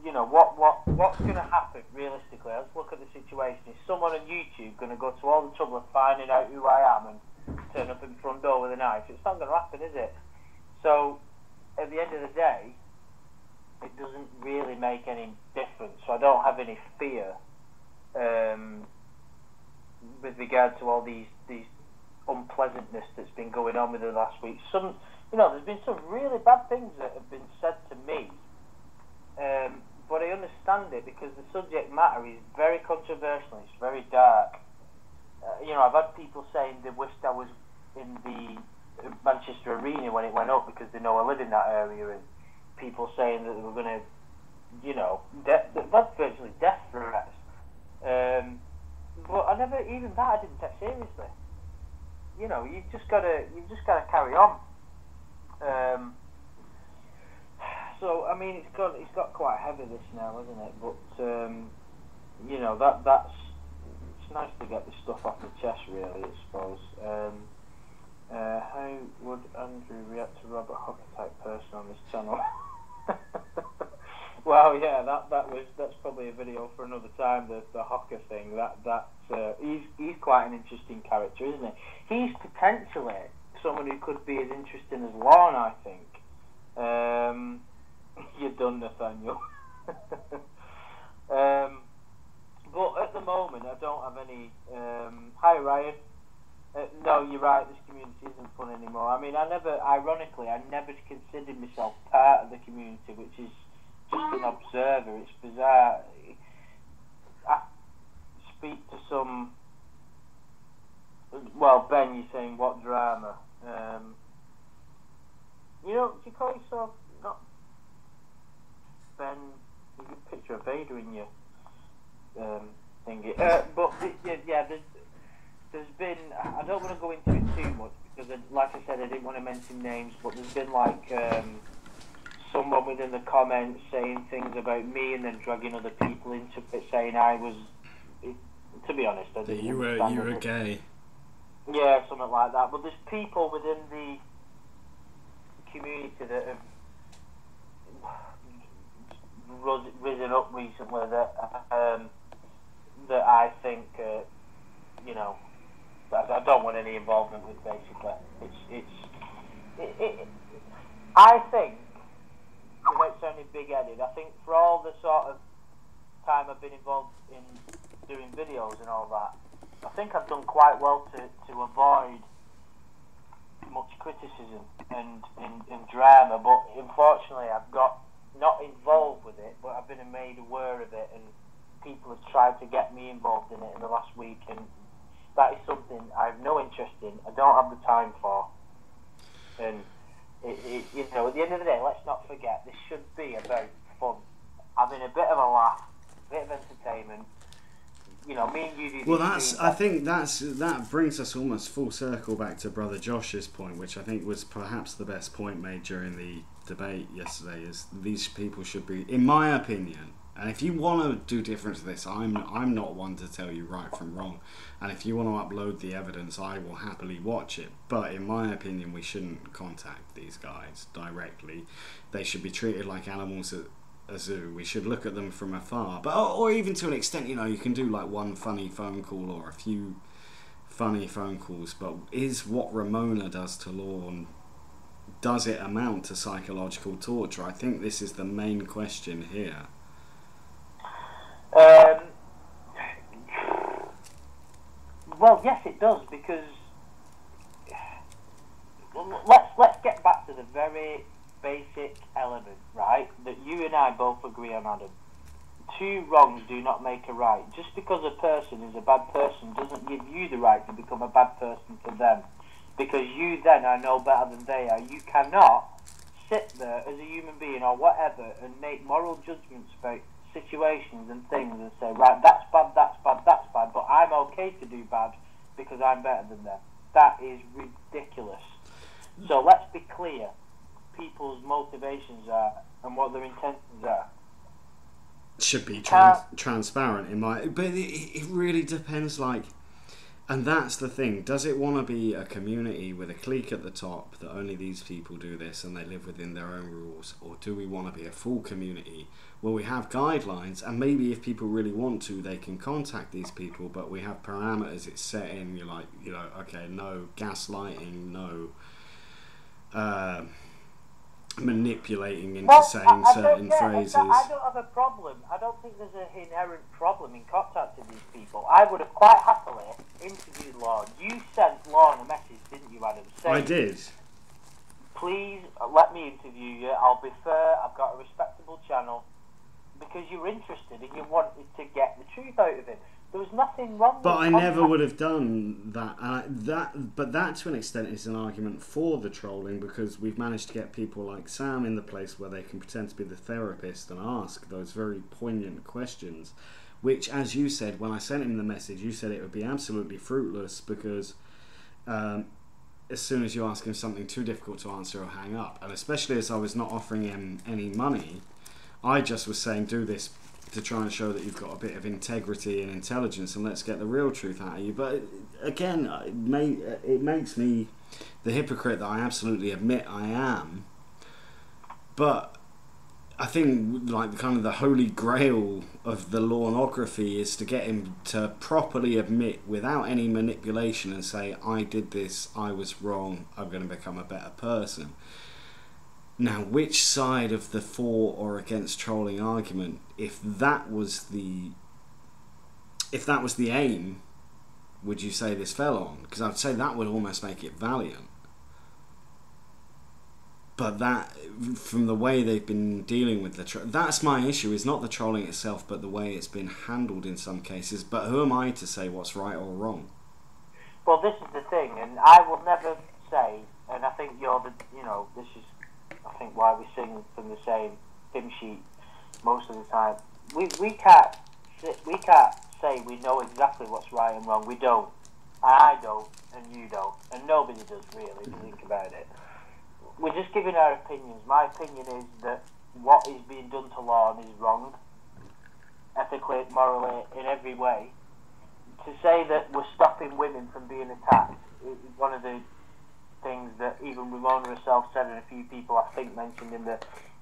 you know, what's going to happen realistically. Let's look at the situation. Is someone on YouTube going to go to all the trouble of finding out who I am and turn up in the front door with a knife? It's not going to happen, is it? So, at the end of the day, it doesn't really make any difference. So I don't have any fear with regard to all these unpleasantness that's been going on with the last week. Some, you know, there's been some really bad things that have been said to me, but I understand it because the subject matter is very controversial. It's very dark. You know, I've had people saying they wished I was in the Manchester Arena when it went up because they know I live in that area, and people saying that they were going to, you know, that's virtually death threats. But I never, even that I didn't take seriously. You know, you've just gotta carry on. So I mean, it's got quite heavy this now, isn't it? But you know, it's nice to get this stuff off the chest, really, I suppose. How would Andrew react to Robert Hocker type person on this channel? Well, yeah, that's probably a video for another time. The Hocker thing. He's quite an interesting character, isn't he? He's potentially someone who could be as interesting as Lorne, I think. You're done, Nathaniel. But at the moment, I don't have any. Hi, Ryan. No, you're right. This community isn't fun anymore. I mean, ironically, I never considered myself part of the community, which is just an observer. It's bizarre. I speak to some. Well, Ben, you're saying what drama? You know, do you call yourself not Ben? You can picture a Vader in your thingy. But yeah, there's been. I don't want to go into it too much because, like I said, I didn't want to mention names. But there's been like. Someone within the comments saying things about me and then dragging other people into it, saying I was, to be honest, I didn't you were gay. Yeah, something like that. But there's people within the community that have risen up recently that I think, you know, I don't want any involvement with. Basically, I think, without sounding big-headed, I think for all the sort of time I've been involved in doing videos and all that, I think I've done quite well to avoid much criticism and drama, but unfortunately I've got not involved with it, but I've been made aware of it, and people have tried to get me involved in it in the last week, and that is something I have no interest in. I don't have the time for, and you know, at the end of the day, let's not forget, this should be about fun, having a bit of a laugh, a bit of entertainment. You know, me and you do. Well, I think that brings us almost full circle back to Brother Josh's point, which I think was perhaps the best point made during the debate yesterday. Is these people should be, in my opinion, and if you want to do different to this, I'm not one to tell you right from wrong, and if you want to upload the evidence, I will happily watch it. But in my opinion, we shouldn't contact these guys directly. They should be treated like animals at a zoo. We should look at them from afar, but or even to an extent, you know, you can do like one funny phone call or a few funny phone calls. But is what Ramona does to Lorne, does it amount to psychological torture? I think this is the main question here. Well, yes, it does, because let's get back to the very basic element, right, that you and I both agree on, Adam. Two wrongs do not make a right. Just because a person is a bad person doesn't give you the right to become a bad person to them, because you then are no better than they are. You cannot sit there as a human being or whatever and make moral judgments about situations and things and say, right, that's bad, that's bad, that's bad, but I'm okay to do bad because I'm better than them. That is ridiculous. So let's be clear. People's motivations are and what their intentions are should be transparent in my, but it really depends, like, and that's the thing, does it want to be a community with a clique at the top that only these people do this and they live within their own rules, or do we want to be a full community where we have guidelines, and maybe if people really want to they can contact these people, but we have parameters it's set in, you're like, you know, okay, no gaslighting, no manipulating into saying certain phrases. I don't have a problem. I don't think there's an inherent problem in contacting these people. I would have quite happily interviewed Lorne. You sent Lorne a message, didn't you, Adam? Saying, I did. Please let me interview you. I'll be fair. I've got a respectable channel. Because you're interested and you wanted to get the truth out of him. There was nothing wrong with But I never would have done that. But that to an extent is an argument for the trolling, because we've managed to get people like Sam in the place where they can pretend to be the therapist and ask those very poignant questions, which, as you said, when I sent him the message, you said it would be absolutely fruitless because as soon as you ask him something too difficult to answer, he'll hang up. And especially as I was not offering him any money, I just was saying, do this to try and show that you've got a bit of integrity and intelligence, and let's get the real truth out of you. But again, it makes me the hypocrite that I absolutely admit I am. But I think, like, kind of the holy grail of the Lorneography is to get him to properly admit without any manipulation and say, I did this, I was wrong, I'm going to become a better person. Now, which side of the for or against trolling argument, if that was the aim, would you say this fell on? Because I'd say that would almost make it valiant. But that, from the way they've been dealing with that's my issue, is not the trolling itself, but the way it's been handled in some cases. But who am I to say what's right or wrong? Well, this is the thing, and I will never say, and I think this is, I think, why we sing from the same hymn sheet most of the time. We can't say we know exactly what's right and wrong. We don't. I don't, and you don't, and nobody does really, if you think about it. We're just giving our opinions. My opinion is that what is being done to Lorne is wrong, ethically, morally, in every way. To say that we're stopping women from being attacked is one of the things that even Ramona herself said, and a few people I think mentioned in the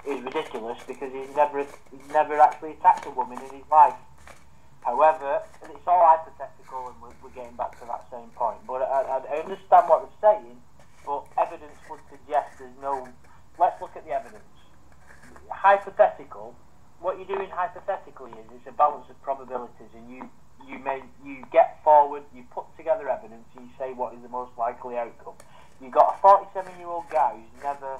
is ridiculous because he's never actually attacked a woman in his life. However, and it's all hypothetical, and we're getting back to that same point. But I understand what they're saying, but evidence would suggest there's no. Let's look at the evidence. Hypothetical. What you're doing hypothetically is it's a balance of probabilities, and you get forward, you put together evidence, you say what is the most likely outcome. You've got a 47-year-old guy who's never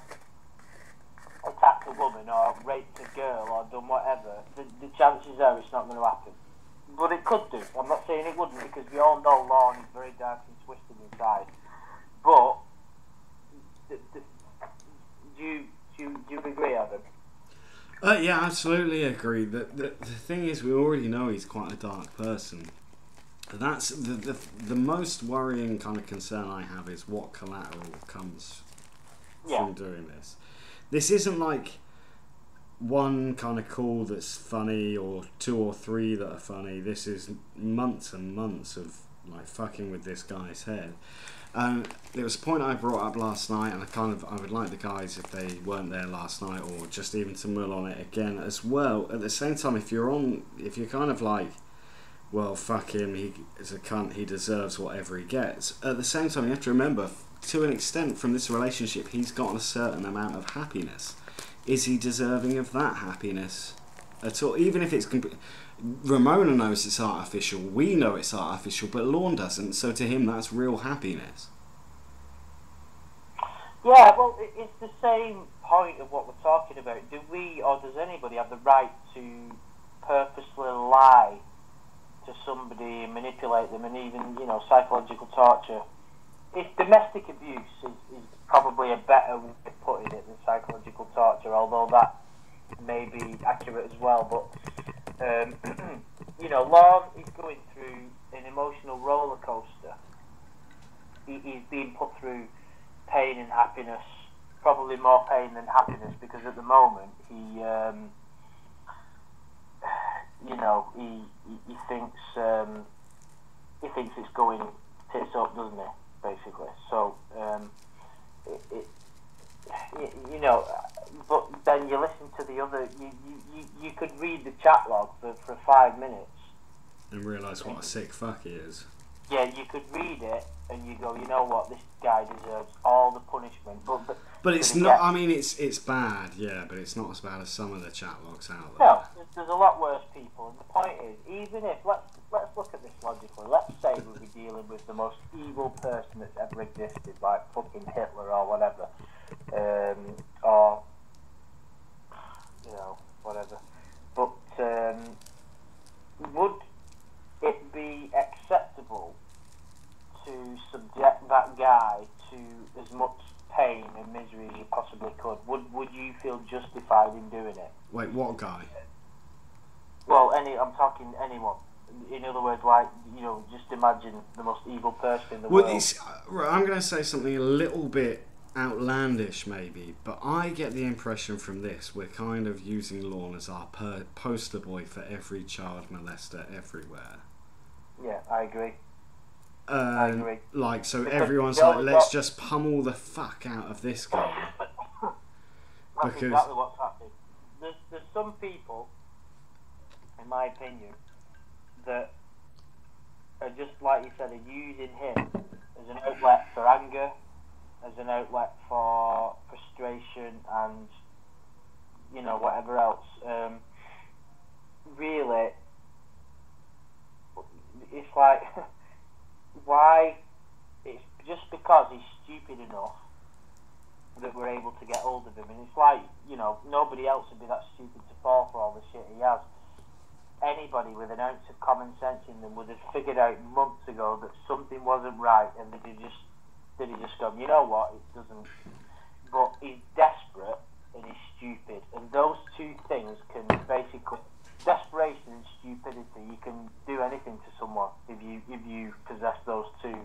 attacked a woman or raped a girl or done whatever. The chances are it's not going to happen. But it could do. I'm not saying it wouldn't, because we all know Lorne is very dark and twisted inside. But do you agree, Adam? Yeah, absolutely agree. The thing is, we already know he's quite a dark person. That's the most worrying kind of concern I have is what collateral comes from doing this. This isn't like one kind of call that's funny or two or three that are funny. This is months and months of like fucking with this guy's head. There was a point I brought up last night, and I would like the guys, if they weren't there last night, or just even to mull on it again as well. At the same time, if you're kind of like, well, fuck him, he is a cunt, he deserves whatever he gets. At the same time, you have to remember, to an extent from this relationship, he's got a certain amount of happiness. Is he deserving of that happiness at all? Even if it's Ramona knows it's artificial, we know it's artificial, but Lorne doesn't, so to him that's real happiness. Yeah, well, it's the same point of what we're talking about. Do we, or does anybody have the right to purposely lie to somebody and manipulate them, and even, psychological torture? If domestic abuse is probably a better way of putting it than psychological torture, although that may be accurate as well. But Lorne is going through an emotional roller coaster. He's being put through pain and happiness, probably more pain than happiness, because at the moment he thinks it's going tits up, doesn't he? Basically, so but then you listen to the other. You could read the chat log for 5 minutes and realise what a sick fuck he is. Yeah, you could read it and you go, you know what, this guy deserves all the punishment. But it's not. I mean, it's bad, yeah, but it's not as bad as some of the chat logs out there. No, there's a lot worse people. And the point is, even if let's look at this logically. Let's say we'll be dealing with the most evil person that's ever existed, like fucking Hitler or whatever, or whatever. But would it be acceptable to subject that guy to as much pain and misery as you possibly could? Would you feel justified in doing it? Wait, what guy? Well, I'm talking anyone. In other words, like, just imagine the most evil person in the world. I'm going to say something a little bit outlandish, maybe, but I get the impression from this we're kind of using Lorne as our poster boy for every child molester everywhere. Yeah, I agree. I agree. Like, so because everyone's like, let's just pummel the fuck out of this guy. That's exactly what's happening. There's some people, in my opinion, that are just, like you said, are using him as an outlet for anger, as an outlet for frustration and, whatever else. Really, it's like, why? It's just because he's stupid enough that we're able to get hold of him. And it's like, nobody else would be that stupid to fall for all the shit he has. Anybody with an ounce of common sense in them would have figured out months ago that something wasn't right, and they'd have just gone, you know what, it doesn't. But he's desperate and he's stupid, and those two things can basically, desperation and stupidity, you can do anything to someone if you possess those two,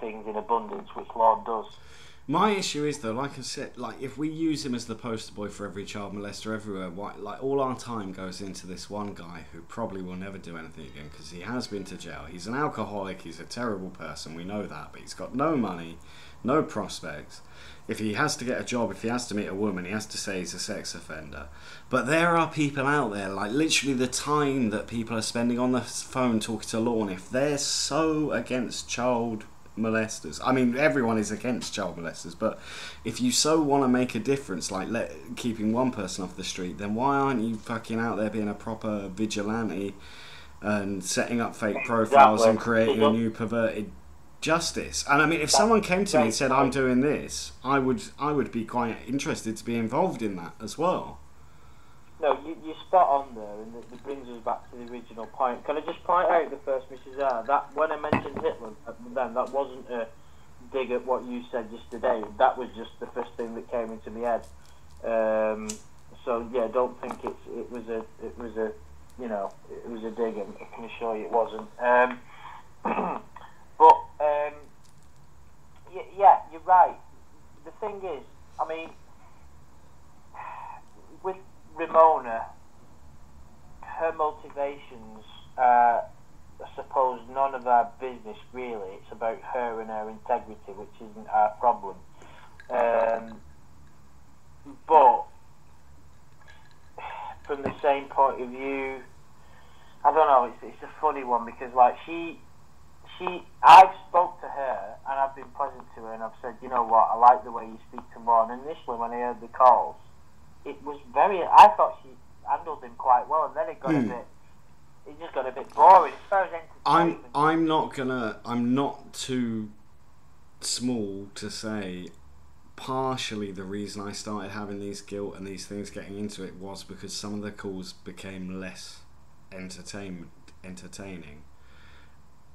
things in abundance, which Lord does. My issue is, though, like I said, if we use him as the poster boy for every child molester everywhere, all our time goes into this one guy who probably will never do anything again because he has been to jail. He's an alcoholic, he's a terrible person, we know that, but he's got no money, no prospects. If he has to get a job, if he has to meet a woman, he has to say he's a sex offender. But there are people out there, like literally the time that people are spending on the phone talking to Lorne, if they're so against child molesters, I mean everyone is against child molesters, but if you so want to make a difference, like keeping one person off the street, then why aren't you fucking out there being a proper vigilante and setting up fake profiles and creating a new perverted justice? And I mean, if someone came to me and said I'm doing this, I would be quite interested to be involved in that as well. No, you're spot on there, and it brings us back to the original point. Can I just point out the first Mrs. R? That when I mentioned Hitler, then that wasn't a dig at what you said yesterday. That was just the first thing that came into my head. So yeah, don't think it was a dig, and I can assure you it wasn't. But yeah, you're right. The thing is, I mean, with Ramona, her motivations are, I suppose, none of our business really. It's about her and her integrity, which isn't our problem. But from the same point of view, I don't know. It's a funny one because, like, I've spoke to her and I've been pleasant to her and I've said, you know what, I like the way you speak to Lorne. And initially, when I heard the calls, it was I thought she handled him quite well, and then it got it just got a bit boring. As far as entertainment, I'm not too small to say partially the reason I started having these guilt and these things getting into it was because some of the calls became less entertaining.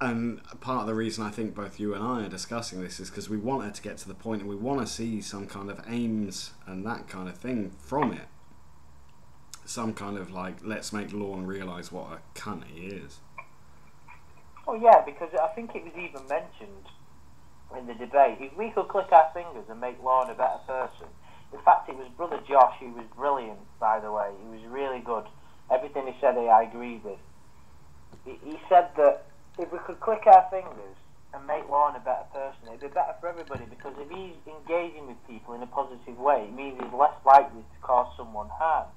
And part of the reason I think both you and I are discussing this is because we want it to get to the point and we want to see some kind of aims and that kind of thing from it. Some kind of like, let's make Lorne realise what a cunt he is. Oh yeah, because I think it was even mentioned in the debate, if we could click our fingers and make Lorne a better person. In fact, it was Brother Josh who was brilliant, by the way. He was really good. Everything he said I agree with. He said that if we could click our fingers and make Lorne a better person, it'd be better for everybody, because if he's engaging with people in a positive way, it means he's less likely to cause someone harm.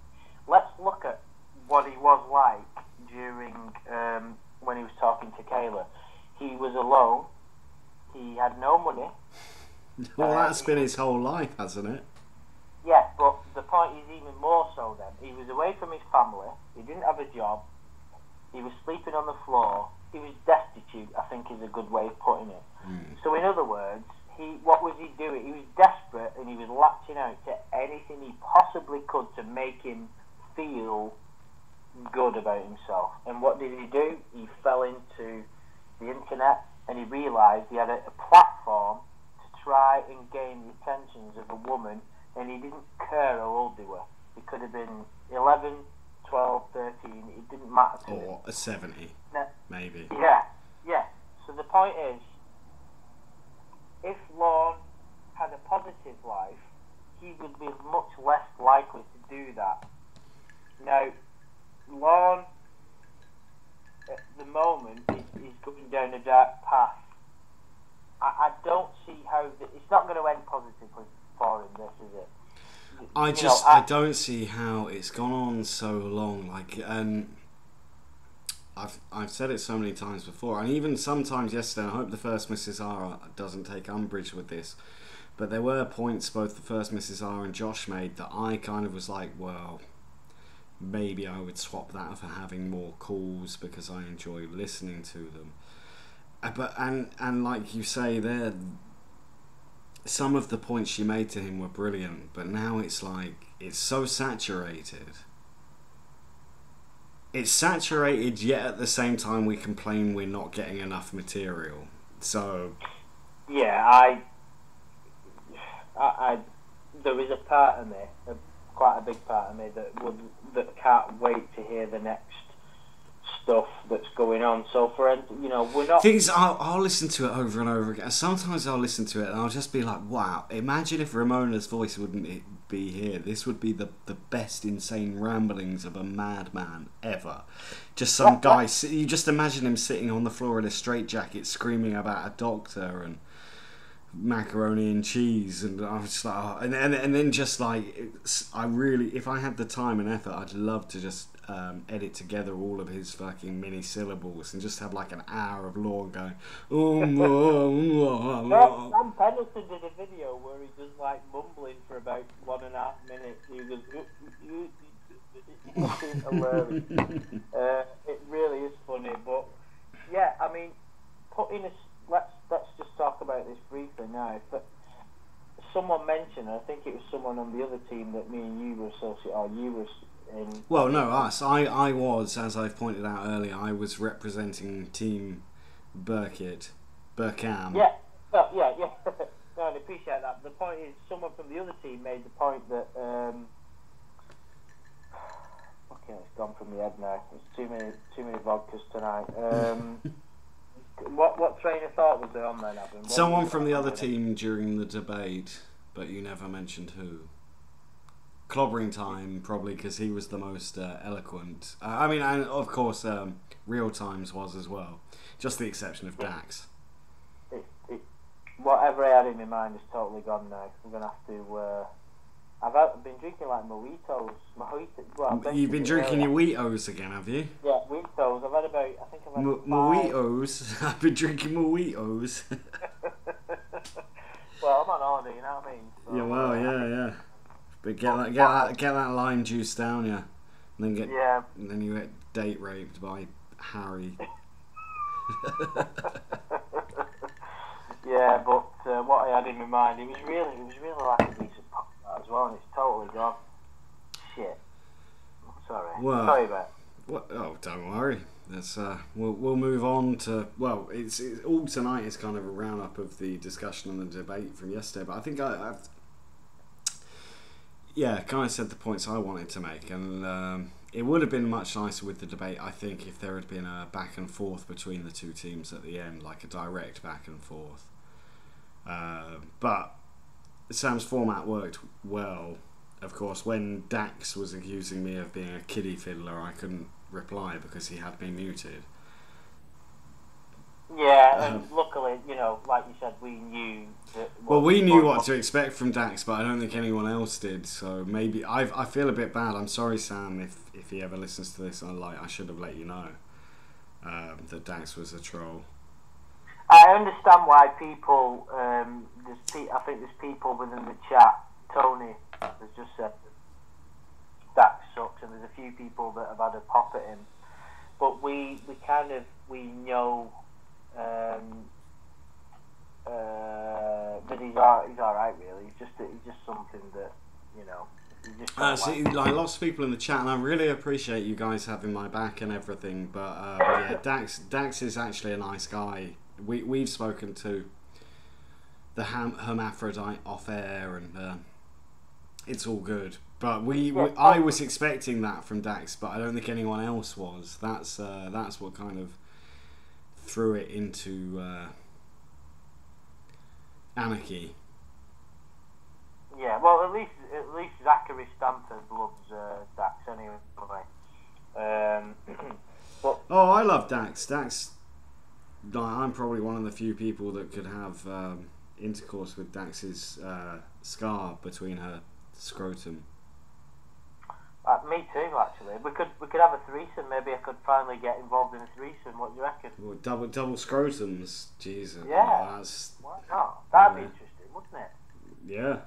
Let's look at what he was like during when he was talking to Kayla. He was alone. He had no money. Well, that's been his whole life, hasn't it? Yeah, but the point is even more so then. He was away from his family. He didn't have a job. He was sleeping on the floor. He was destitute, I think is a good way of putting it. So in other words, what was he doing? He was desperate and he was latching out to anything he possibly could to make him feel good about himself. And what did he do? He fell into the internet and he realised he had a platform to try and gain the attentions of a woman, and he didn't care how old they were. It could have been 11, 12, 13, it didn't matter to him. Or a 70, maybe. Yeah. So the point is, if Lorne had a positive life, he would be much less likely to do that. Now, Lorne, at the moment, is going down a dark path. I don't see how... it's not going to end positively for him, this, is it? I don't see how it's gone on so long. Like, I've said it so many times before, and even sometimes yesterday. I hope the first Mrs. R doesn't take umbrage with this, but there were points both the first Mrs. R and Josh made that I kind of was like, well, maybe I would swap that for having more calls because I enjoy listening to them. But and like you say there, some of the points she made to him were brilliant, but now it's like, it's so saturated. It's saturated, yet at the same time we complain we're not getting enough material. So yeah, I there is a part of me, quite a big part of me, that can't wait to hear the next stuff that's going on. So for we're not... Things I'll listen to it over and over again. Sometimes I'll listen to it and I'll just be like, wow, imagine if Ramona's voice wouldn't be here. This would be the best insane ramblings of a madman ever. Just some guy, you just imagine him sitting on the floor in a straitjacket screaming about a doctor, and macaroni and cheese, and I was just like, oh, and then just like I really, if I had the time and effort, I'd love to just edit together all of his fucking mini syllables and just have like an hour of Lorne going. Sam Pennington did a video where he just like mumbling for about 1.5 minutes. He was fucking hilarious. It really is funny, but yeah, I mean, let's just talk about this briefly now. But someone mentioned, I think it was someone on the other team that me and you were associated, or you were in. Well, no, us. I was, as I've pointed out earlier, I was representing Team Burkham. Yeah, well, yeah. No, I appreciate that. The point is, someone from the other team made the point that. Okay, it's gone from my head now. There's too many vodkas tonight. What train of thought was there on then, Adam? Someone from the other team during the debate, but you never mentioned who. Clobbering Time, probably, because he was the most eloquent. I mean, and of course, Real Times was as well. Just the exception of Dax. Whatever I had in my mind is totally gone now. I'm going to have to... I've been drinking like mojitos. You've been drinking your Weetos again, have you? Yeah, mojitos. I've had about... I think I've had mojitos? I've been drinking mojitos. Well, I'm on order, you know what I mean? So, yeah, well, yeah. But get that lime juice down, yeah. And then and then you get date raped by Harry. Yeah, but what I had in my mind, it was really like a decent pop as well, and it's totally gone. Shit. Sorry about it. What? Oh, don't worry. That's we'll move on to, well, it's all tonight is kind of a roundup of the discussion and the debate from yesterday, but I think I've kind of said the points I wanted to make, and it would have been much nicer with the debate, I think, if there had been a back and forth between the two teams at the end, like a direct back and forth. But Sam's format worked well. Of course, when Dax was accusing me of being a kiddie fiddler, I couldn't reply because he had me muted. Yeah, and luckily, you know, like you said, we knew that... Well, we knew what to expect from Dax, but I don't think anyone else did, so maybe... I feel a bit bad. I'm sorry, Sam, if he ever listens to this. I should have let you know that Dax was a troll. I understand why people... I think there's people within the chat. Tony has just said Dax sucks, and there's a few people that have had a pop at him. But we know... but he's alright, really. He's just something that, you know. Like lots of people in the chat, and I really appreciate you guys having my back and everything. But yeah, Dax is actually a nice guy. We've spoken to the hermaphrodite off air, and it's all good. But I was expecting that from Dax, but I don't think anyone else was. That's what kind of threw it into anarchy. Yeah, well, at least Zachary Stanford loves Dax anyway. But I love Dax. Dax, I'm probably one of the few people that could have intercourse with Dax's scar between her scrotum. Me too, actually. We could have a threesome. Maybe I could finally get involved in a threesome. What do you reckon? Well, double scrotums. Jesus. Yeah. Why not? That'd be interesting, wouldn't it? Yeah.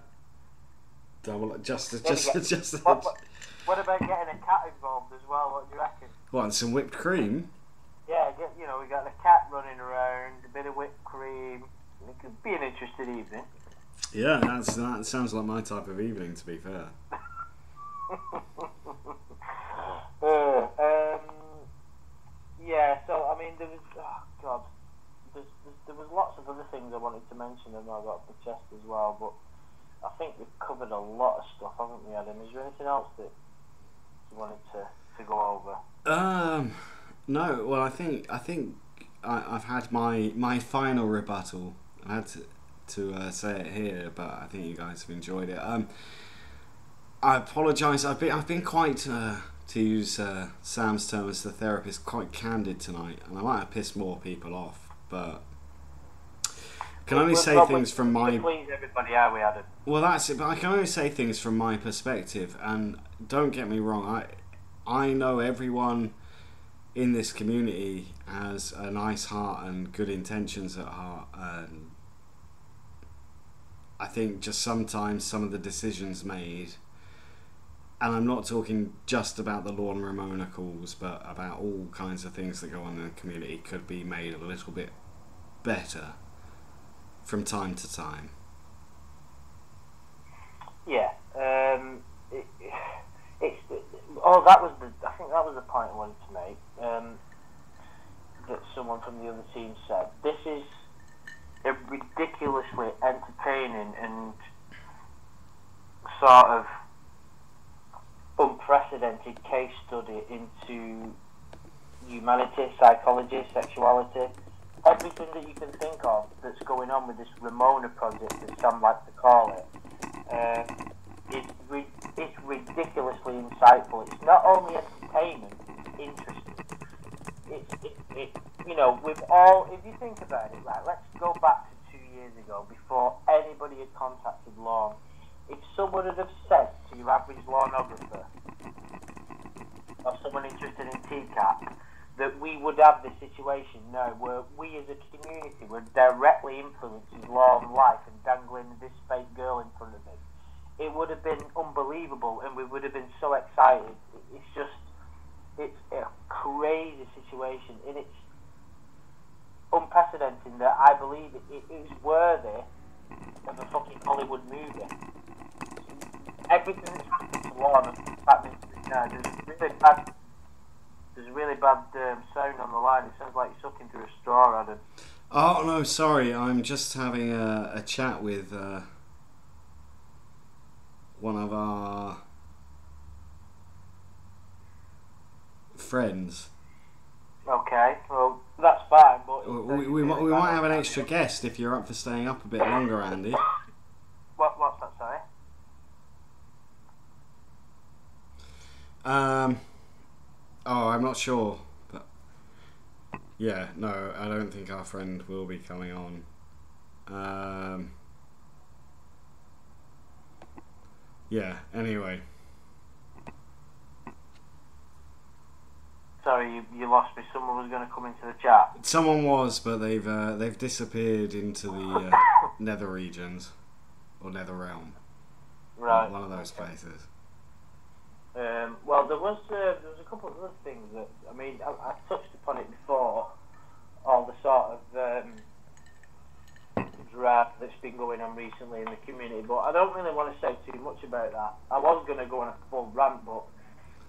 Double just. What about getting a cat involved as well? What do you reckon? What, and some whipped cream? Yeah, we got a cat running around, a bit of whipped cream. It could be an interesting evening. Yeah, that sounds like my type of evening, to be fair. Yeah, so I mean, there was lots of other things I wanted to mention and I got off the chest as well, but I think we've covered a lot of stuff, haven't we, Adam? Is there anything else that you wanted to go over? No. Well, I think I've had my final rebuttal. I had to say it here, but I think you guys have enjoyed it. I apologise. I've been quite, to use Sam's term as the therapist, quite candid tonight, and I might have pissed more people off, but can only say things from my... Please everybody, are we, Adam? Well, that's it, but I can only say things from my perspective, and don't get me wrong, I know everyone in this community has a nice heart and good intentions at heart, and I think just sometimes some of the decisions made, and I'm not talking just about the Lorne Ramona calls, but about all kinds of things that go on in the community, could be made a little bit better from time to time. Yeah. I think that was the point I wanted to make. That someone from the other team said. This is a ridiculously entertaining and sort of unprecedented case study into humanity, psychology, sexuality, everything that you can think of that's going on with this Ramona project, as Sam likes to call it. It's ridiculously insightful. It's not only entertainment, it's interesting. It's you know, with all, if you think about it, right, let's go back to 2 years ago, before anybody had contacted Lorne. If someone had have said to your average Lorneographer, or someone interested in TCAP, that we would have this situation now where we as a community were directly influencing Lorne's life and dangling this fake girl in front of him, it would have been unbelievable, and we would have been so excited. It's a crazy situation, and it's unprecedented that I believe it is worthy of a fucking Hollywood movie. Everything that's happened to Lorne, there's a really bad sound on the line. It sounds like you're sucking through a straw, Adam. Oh no, sorry, I'm just having a chat with one of our friends. Okay, well, that's fine, but... We might have an extra guest if you're up for staying up a bit longer, Andy. What's that, sorry? Oh, I'm not sure, but... Yeah, no, I don't think our friend will be coming on. Yeah, anyway. Sorry, you lost me. Someone was going to come into the chat. Someone was, but they've disappeared into the nether regions, or nether realm. Right. One of those places. Well, there was a couple of other things that, I mean, I touched upon it before, all the sort of draft that's been going on recently in the community, but I don't really want to say too much about that. I was going to go on a full rant, but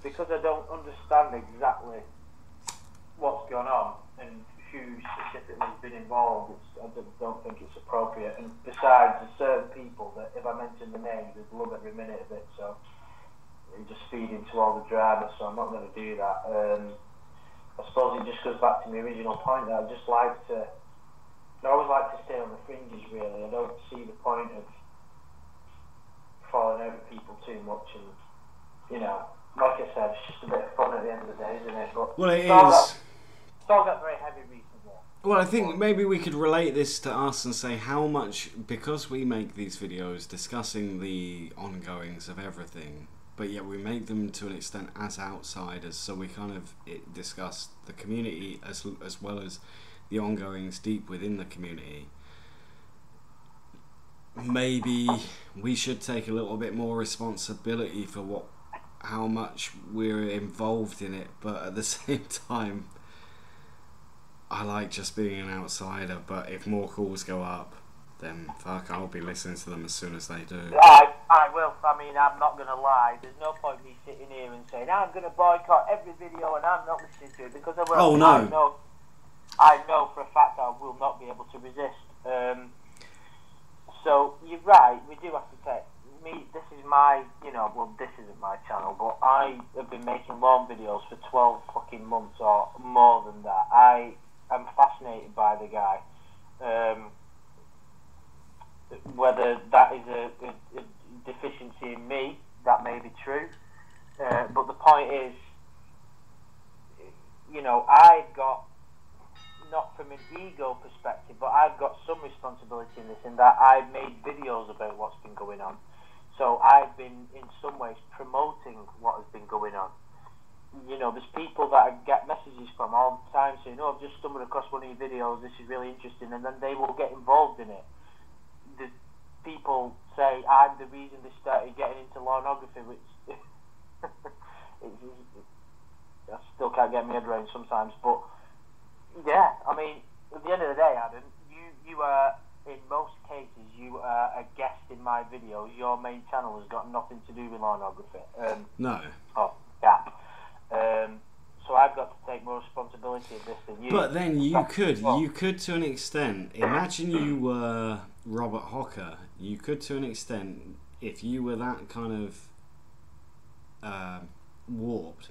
because I don't understand exactly what's gone on and who specifically has been involved, I don't think it's appropriate. And besides, there's certain people that if I mention the names, they'd love every minute of it, so it just feed into all the drama, so I'm not going to do that. I suppose it just goes back to my original point that I always like to stay on the fringes, really. I don't see the point of falling over people too much, and, you know, like I said, it's just a bit of fun at the end of the day, isn't it? But well, it is. It's all got very heavy recently. Well, I think maybe we could relate this to us and say how much, because we make these videos discussing the ongoings of everything, but yet we make them to an extent as outsiders, so we kind of discuss the community as well as the ongoings deep within the community. Maybe we should take a little bit more responsibility for how much we're involved in it, but at the same time, I like just being an outsider. But if more calls go up, then fuck, I'll be listening to them as soon as they do. I will. I mean, I'm not going to lie. There's no point me sitting here and saying I'm going to boycott every video and I'm not listening to it, because I will. Oh no. I know for a fact I will not be able to resist. So you're right. We do have to take. This is my, this isn't my channel, but I have been making Lorne videos for 12 fucking months or more than that. I am fascinated by the guy. Whether that is a deficiency in me, that may be true. But the point is, I've got not from an ego perspective, but I've got some responsibility in this, in that I've made videos about what's been going on. So I've been, in some ways, promoting what has been going on. You know, there's people that I get messages from all the time saying, "Oh, I've just stumbled across one of your videos, this is really interesting," and then they will get involved in it. The people say, "I'm the reason they started getting into pornography," which I still can't get my head around sometimes. But yeah, I mean, at the end of the day, Adam, you are, in most cases, you are a guest in my videos. Your main channel has got nothing to do with pornography. No. Oh, yeah. So I've got to take more responsibility of this than you. But then you could to an extent. Imagine you were Robert Hocker. You could to an extent, if you were that kind of warped.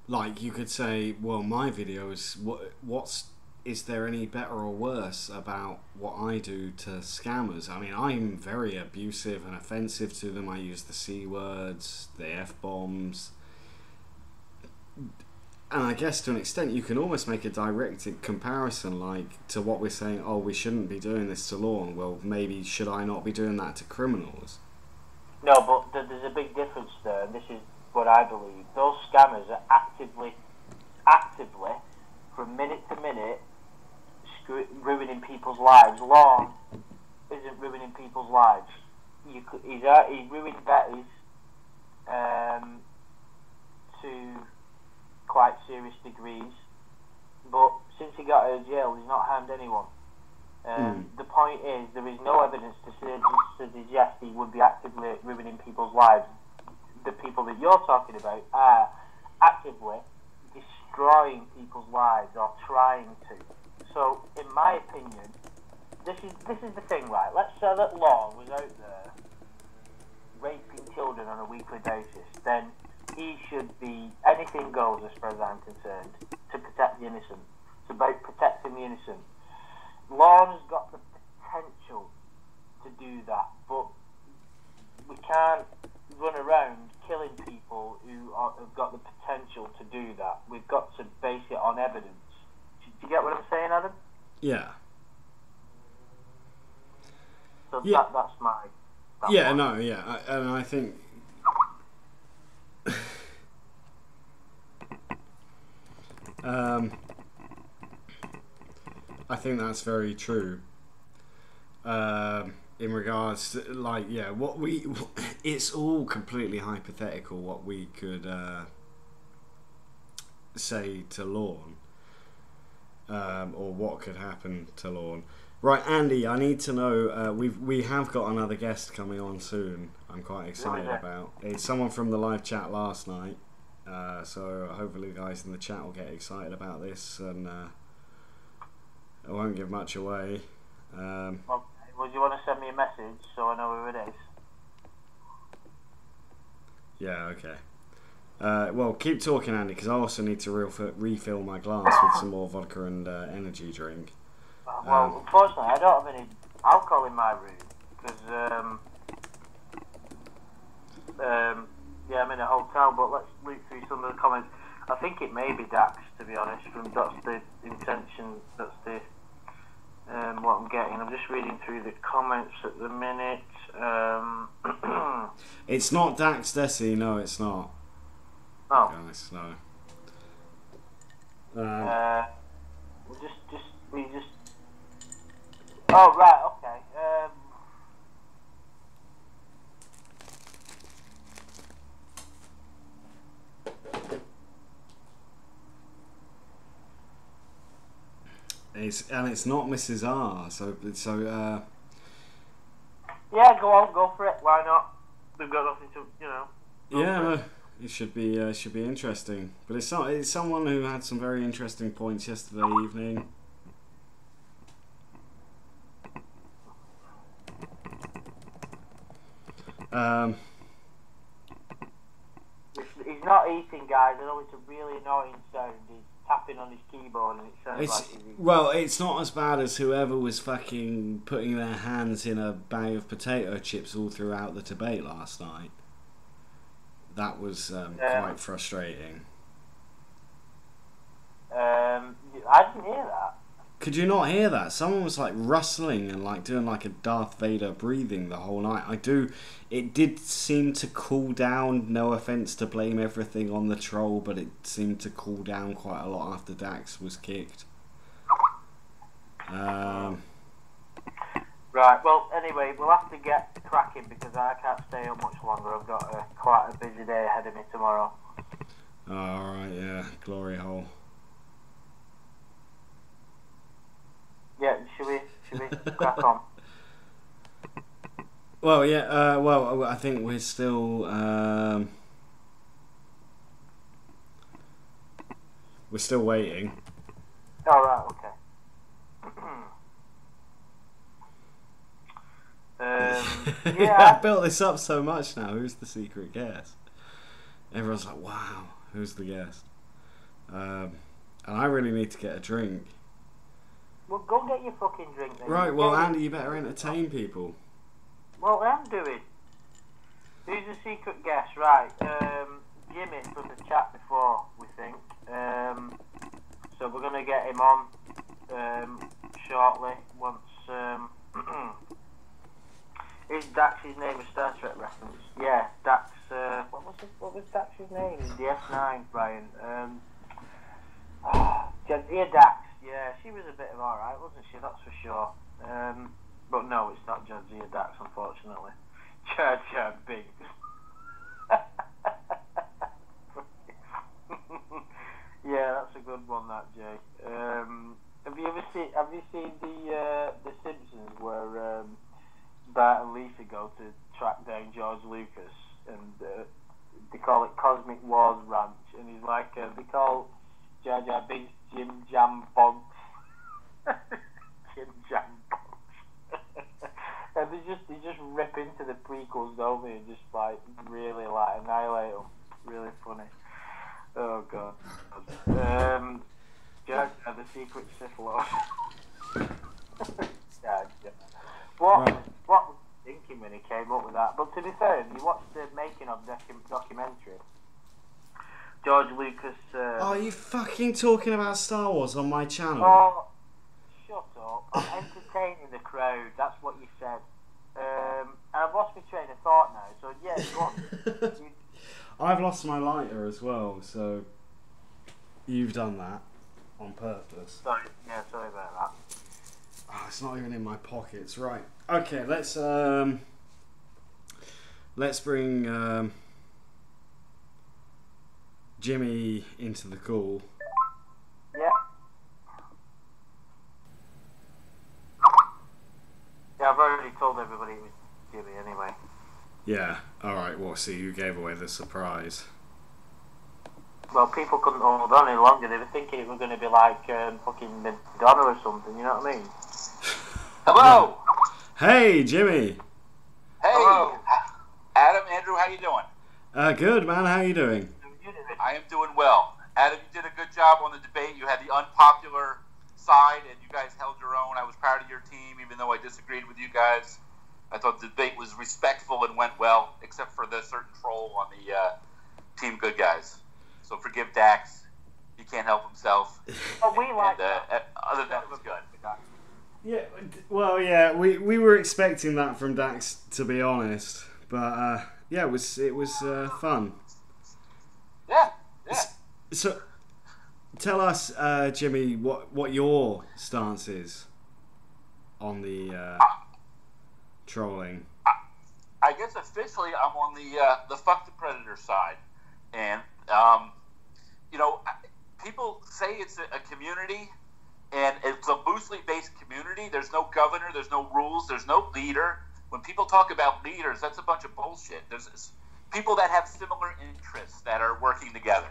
Like, you could say, well, my videos, is there any better or worse about what I do to scammers? I mean, I'm very abusive and offensive to them. I use the C words, the F-bombs. And I guess to an extent you can almost make a direct comparison, like, to what we're saying, oh, we shouldn't be doing this to Lorne. Well, maybe should I not be doing that to criminals? No, but there's a big difference there, and this is what I believe. Those scammers are actively, from minute to minute, ruining people's lives. Lorne isn't ruining people's lives. He's ruined Betty's to quite serious degrees, but since he got out of jail, he's not harmed anyone. The point is, there is no evidence to suggest he would be actively ruining people's lives. The people that you're talking about are actively destroying people's lives, or trying to. So, in my opinion, this is the thing, right? Let's say that Lorne was out there raping children on a weekly basis, then he should be, anything goes as far as I'm concerned, to protect the innocent. It's about protecting the innocent. Lorne has got the potential to do that, but we can't run around killing people who have got the potential to do that. We've got to base it on evidence. Do you get what I'm saying, Adam? Yeah. So yeah. That's my... Yeah, no, yeah. And I think... I think that's very true. In regards to, like, yeah, it's all completely hypothetical what we could say to Lorne, or what could happen to Lorne. Right, Andy, I need to know, we have got another guest coming on soon. I'm quite excited about. It's someone from the live chat last night. So hopefully the guys in the chat will get excited about this, and I won't give much away. Okay. Well, do you want to send me a message so I know who it is? Yeah, okay. Well, keep talking, Andy, because I also need to refill my glass with some more vodka and energy drink. Well, unfortunately, I don't have any alcohol in my room, because yeah, I'm in a hotel. But let's look through some of the comments. I think it may be Dax, to be honest. That's the intention. That's the what I'm getting. I'm just reading through the comments at the minute. It's not Dax Desi. No, it's not. Oh, guys, no. We just. Oh right, okay. It's not Mrs. R. So. Yeah, go for it. Why not? We've got nothing to, Yeah, no, it should be interesting. But it's someone who had some very interesting points yesterday evening. He's not eating, guys. I know it's a really annoying sound. He's tapping on his keyboard and it sounds like he's eating. Well, it's not as bad as whoever was fucking putting their hands in a bag of potato chips all throughout the debate last night. That was quite frustrating. I didn't hear that. Could you not hear that? Someone was like rustling and like doing like a Darth Vader breathing the whole night. It did seem to cool down. No offense to blame everything on the troll, but it seemed to cool down quite a lot after Dax was kicked. Right, well, anyway, we'll have to get cracking because I can't stay up much longer. I've got quite a busy day ahead of me tomorrow. Alright, yeah, glory hole. Yeah, should we crack on? Well, yeah, well, I think we're still, waiting. Alright, okay. Yeah. I built this up so much now. Who's the secret guest? Everyone's like, wow, who's the guest? And I really need to get a drink. Well, go get your fucking drink then. Right, well, Andy, you better entertain people. Well, I'm doing. Who's the secret guest? Right, Jimmy from the chat before, we think. So we're going to get him on shortly once... Is Dax's name a Star Trek reference? Yeah, Dax. What was Dax's name in DS9, Brian? Jadzia Dax. Yeah, she was a bit of alright, wasn't she? That's for sure. But no, it's not Jadzia Dax, unfortunately. Jar Jar Binks. Yeah, that's a good one, that Jay. Have you seen the Simpsons where Bart and Lisa go to track down George Lucas and they call it Cosmic Wars Ranch, and he's like they call Jar Jar Binks Jim Jam Bonks. Jim Jam Bonks. And they just rip into the prequels, don't they, and just like really like annihilate them. Really funny. Oh god. Jar Jar the secret Sith Lord. Jar Jar. What was he thinking when he came up with that? But to be fair, if you watch the making of documentary, George Lucas... Are you fucking talking about Star Wars on my channel? Oh, shut up. I'm entertaining the crowd. That's what you said. And I've lost my train of thought now, so yeah, go on. I've lost my lighter as well, so you've done that on purpose. Sorry about that. Oh, it's not even in my pockets. Right. Okay, let's bring Jimmy into the call. Yeah. Yeah, I've already told everybody it was Jimmy anyway. Yeah. All right. Well, see, you gave away the surprise. Well, people couldn't hold on any longer. They were thinking it was going to be like fucking Madonna or something. You know what I mean? Hello. Hey, Jimmy. Hey. Hello. Adam, Andrew, how you doing? Good, man. How you doing? I am doing well. Adam, you did a good job on the debate. You had the unpopular side, and you guys held your own. I was proud of your team, even though I disagreed with you guys. I thought the debate was respectful and went well, except for the certain troll on the Team Good Guys. So forgive Dax. He can't help himself. Oh, we like that. Other than that, it was good. Yeah, well, yeah, we were expecting that from Dax, to be honest, but yeah, it was fun. Yeah. So, tell us, Jimmy, what your stance is on the trolling. I guess officially I'm on the fuck the predator side, and people say it's a community. And it's a loosely based community. There's no governor. There's no rules. There's no leader. When people talk about leaders, that's a bunch of bullshit. There's people that have similar interests that are working together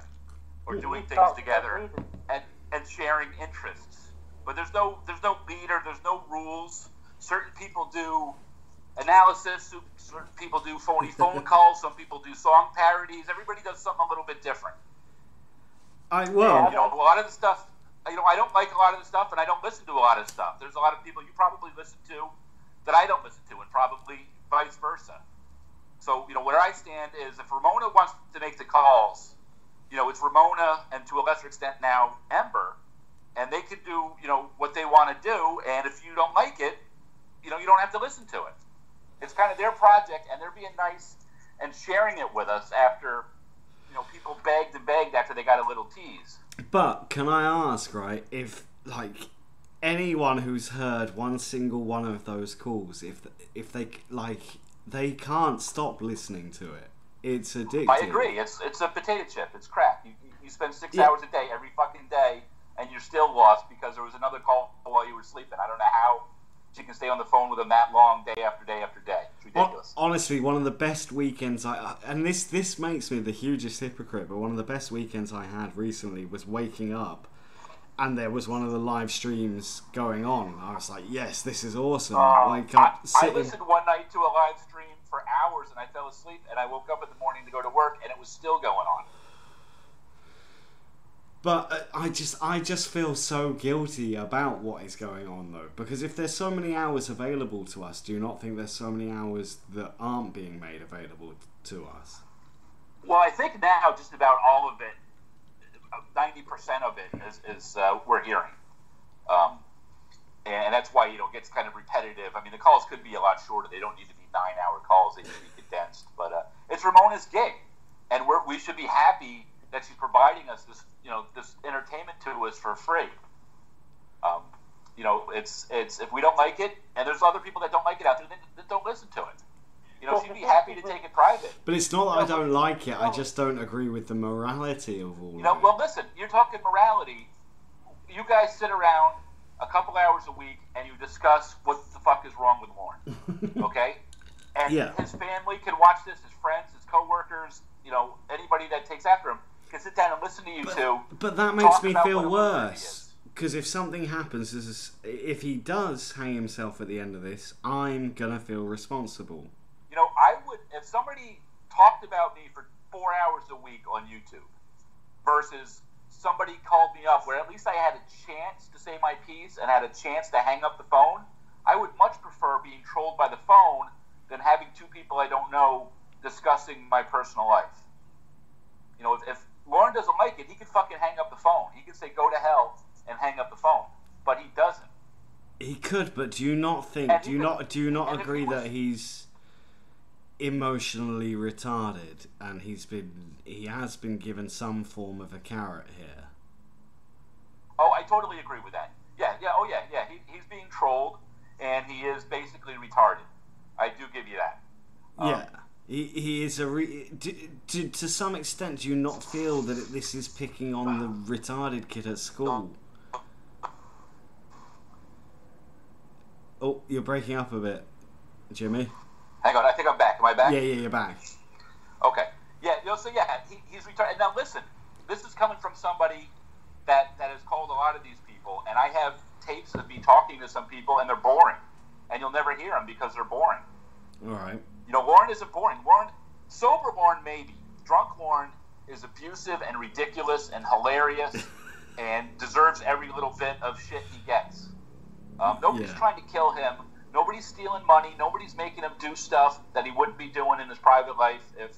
or doing things together and sharing interests. But there's no leader. There's no rules. Certain people do analysis. Certain people do phony phone calls. Some people do song parodies. Everybody does something a little bit different. A lot of the stuff. I don't like a lot of the stuff, and I don't listen to a lot of stuff. There's a lot of people you probably listen to that I don't listen to, and probably vice versa. So, where I stand is if Ramona wants to make the calls, it's Ramona and to a lesser extent now Ember, and they can do, what they want to do. And if you don't like it, you don't have to listen to it. It's kind of their project, and they're being nice and sharing it with us after, people begged and begged after they got a little tease. But can I ask, right, if like anyone who's heard one single one of those calls, if they can't stop listening to it. It's addictive. I agree. It's a potato chip. It's crack. You spend 6 hours a day every fucking day, and you're still lost because there was another call while you were sleeping. I don't know how she can stay on the phone with them that long, day after day after day. It's ridiculous. Honestly, one of the best weekends and this makes me the hugest hypocrite, but one of the best weekends I had recently was waking up and there was one of the live streams going on. I was like, yes, this is awesome. I listened one night to a live stream for hours and I fell asleep, and I woke up in the morning to go to work and it was still going on. But I just feel so guilty about what is going on, though, because if there's so many hours available to us, do you not think there's so many hours that aren't being made available to us? Well, I think now just about all of it, 90% of it is we're hearing. And that's why, it gets kind of repetitive. I mean, the calls could be a lot shorter. They don't need to be 9-hour calls. They need to be condensed. But it's Ramona's gig, and we should be happy that she's providing us this, this entertainment to us for free. It's if we don't like it, and there's other people that don't like it out there that don't listen to it. She'd be happy to take it private. But it's not that I don't like it. I just don't agree with the morality of all of it. Well, listen, you're talking morality. You guys sit around a couple hours a week and you discuss what the fuck is wrong with Lorne, okay? And his family can watch this, his friends, his coworkers, anybody that takes after him can sit down and listen to you two. But that makes me feel worse, because if something happens, if he does hang himself at the end of this, I'm gonna feel responsible. I would, if somebody talked about me for 4 hours a week on YouTube versus somebody called me up where at least I had a chance to say my piece and had a chance to hang up the phone, I would much prefer being trolled by the phone than having two people I don't know discussing my personal life. If Lorne doesn't like it, he could fucking hang up the phone. He could say go to hell and hang up the phone, but he doesn't. He could, but do you not think? Do you not agree that he's emotionally retarded and he has been given some form of a carrot here? Oh, I totally agree with that. Yeah. He's being trolled, and he is basically retarded. I do give you that. Yeah. He is to some extent. Do you not feel that this is picking on the retarded kid at school? Oh, you're breaking up a bit, Jimmy. Hang on, I think I'm back. Am I back? Yeah, you're back. Okay. Yeah, he's retarded. Now listen, this is coming from somebody that has called a lot of these people, and I have tapes of me talking to some people, and they're boring, and you'll never hear them because they're boring. All right. Lorne isn't boring. Sober Lorne maybe. Drunk Lorne is abusive and ridiculous and hilarious and deserves every little bit of shit he gets. Nobody's trying to kill him. Nobody's stealing money. Nobody's making him do stuff that he wouldn't be doing in his private life if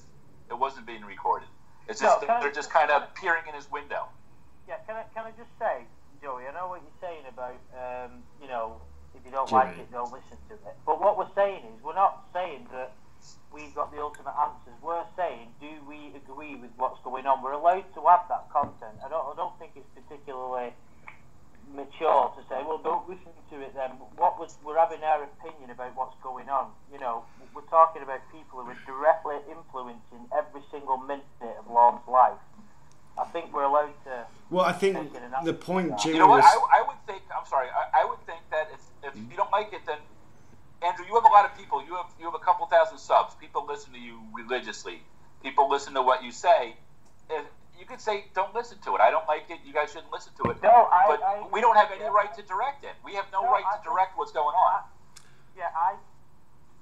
it wasn't being recorded. It's just they're just kind of peering in his window. Yeah, can I just say, Joey, I know what you're saying about, if you don't like it, don't listen to it. But what we're saying is, we're not saying that we've got the ultimate answers. We're saying, do we agree with what's going on? We're allowed to have that content. I don't think it's particularly mature to say, well, don't listen to it then. We're having our opinion about what's going on. We're talking about people who are directly influencing every single minute of Lorne's life. I think we're allowed to. Well, I think the point Jimmy was. I would think. I'm sorry. I would think that if you don't like it, then Andrew, you have a lot of people. You have a couple thousand subs. People listen to you religiously. People listen to what you say. You could say, don't listen to it. I don't like it. You guys shouldn't listen to it. No, but we don't have any right to direct it. We have no right to direct what's going on. I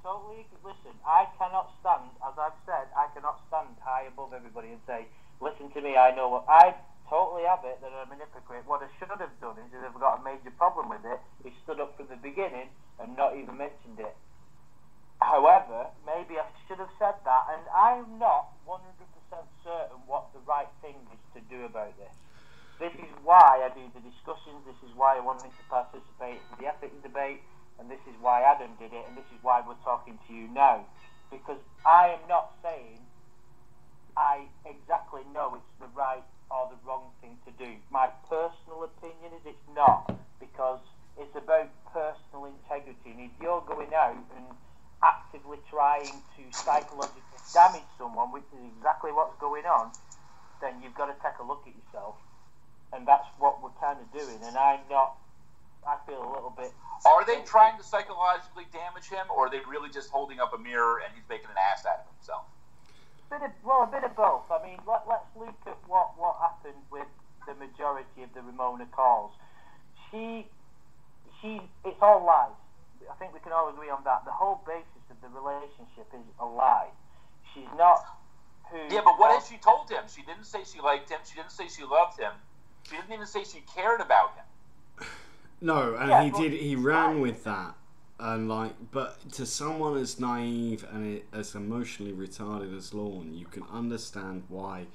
totally listen. I cannot stand, as I've said, I cannot stand high above everybody and say, listen to me, I know what. I totally have it that I'm a hypocrite. What I should have done is, if I've got a major problem with it, is stood up from the beginning and not even mentioned it. However, maybe I should have said that, and I'm not 100% certain what the right thing is do the discussions, this is why I wanted to participate in the ethics debate, and this is why Adam did it, and this is why we're talking to you now. Because I am not saying I exactly know it's the right or the wrong thing to do. My personal opinion is it's not, because it's about personal integrity, and if you're going out and actively trying to psychologically damage someone, which is exactly what's going on, then you've got to take a look at yourself, and that's what we're kind of doing. And I feel a little bit. Are they trying to psychologically damage him, or are they really just holding up a mirror and he's making an ass out of himself? A bit of both. I mean, let's look at what happened with the majority of the Ramona calls. It's all lies. I think we can all agree on that. The whole basis of the relationship is a lie. She's not who... Yeah, but what has she told him? She didn't say she liked him. She didn't say she loved him. She didn't even say she cared about him. No, and he ran with that. And but to someone as naive and as emotionally retarded as Lorne, you can understand why.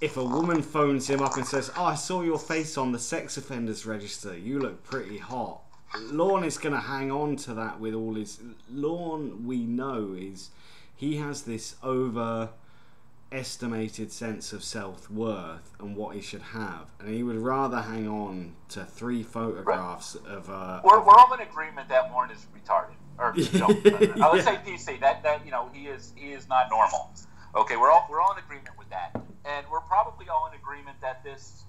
If a woman phones him up and says, "Oh, I saw your face on the sex offenders register. You look pretty hot." Lorne is going to hang on to that with all his... Lorne, we know, he has this overestimated sense of self-worth and what he should have. And he would rather hang on to 3 photographs of... We're all in agreement that Lorne is retarded. Or, let's say PC, that he is not normal. Okay, we're all in agreement with that. And we're probably all in agreement that this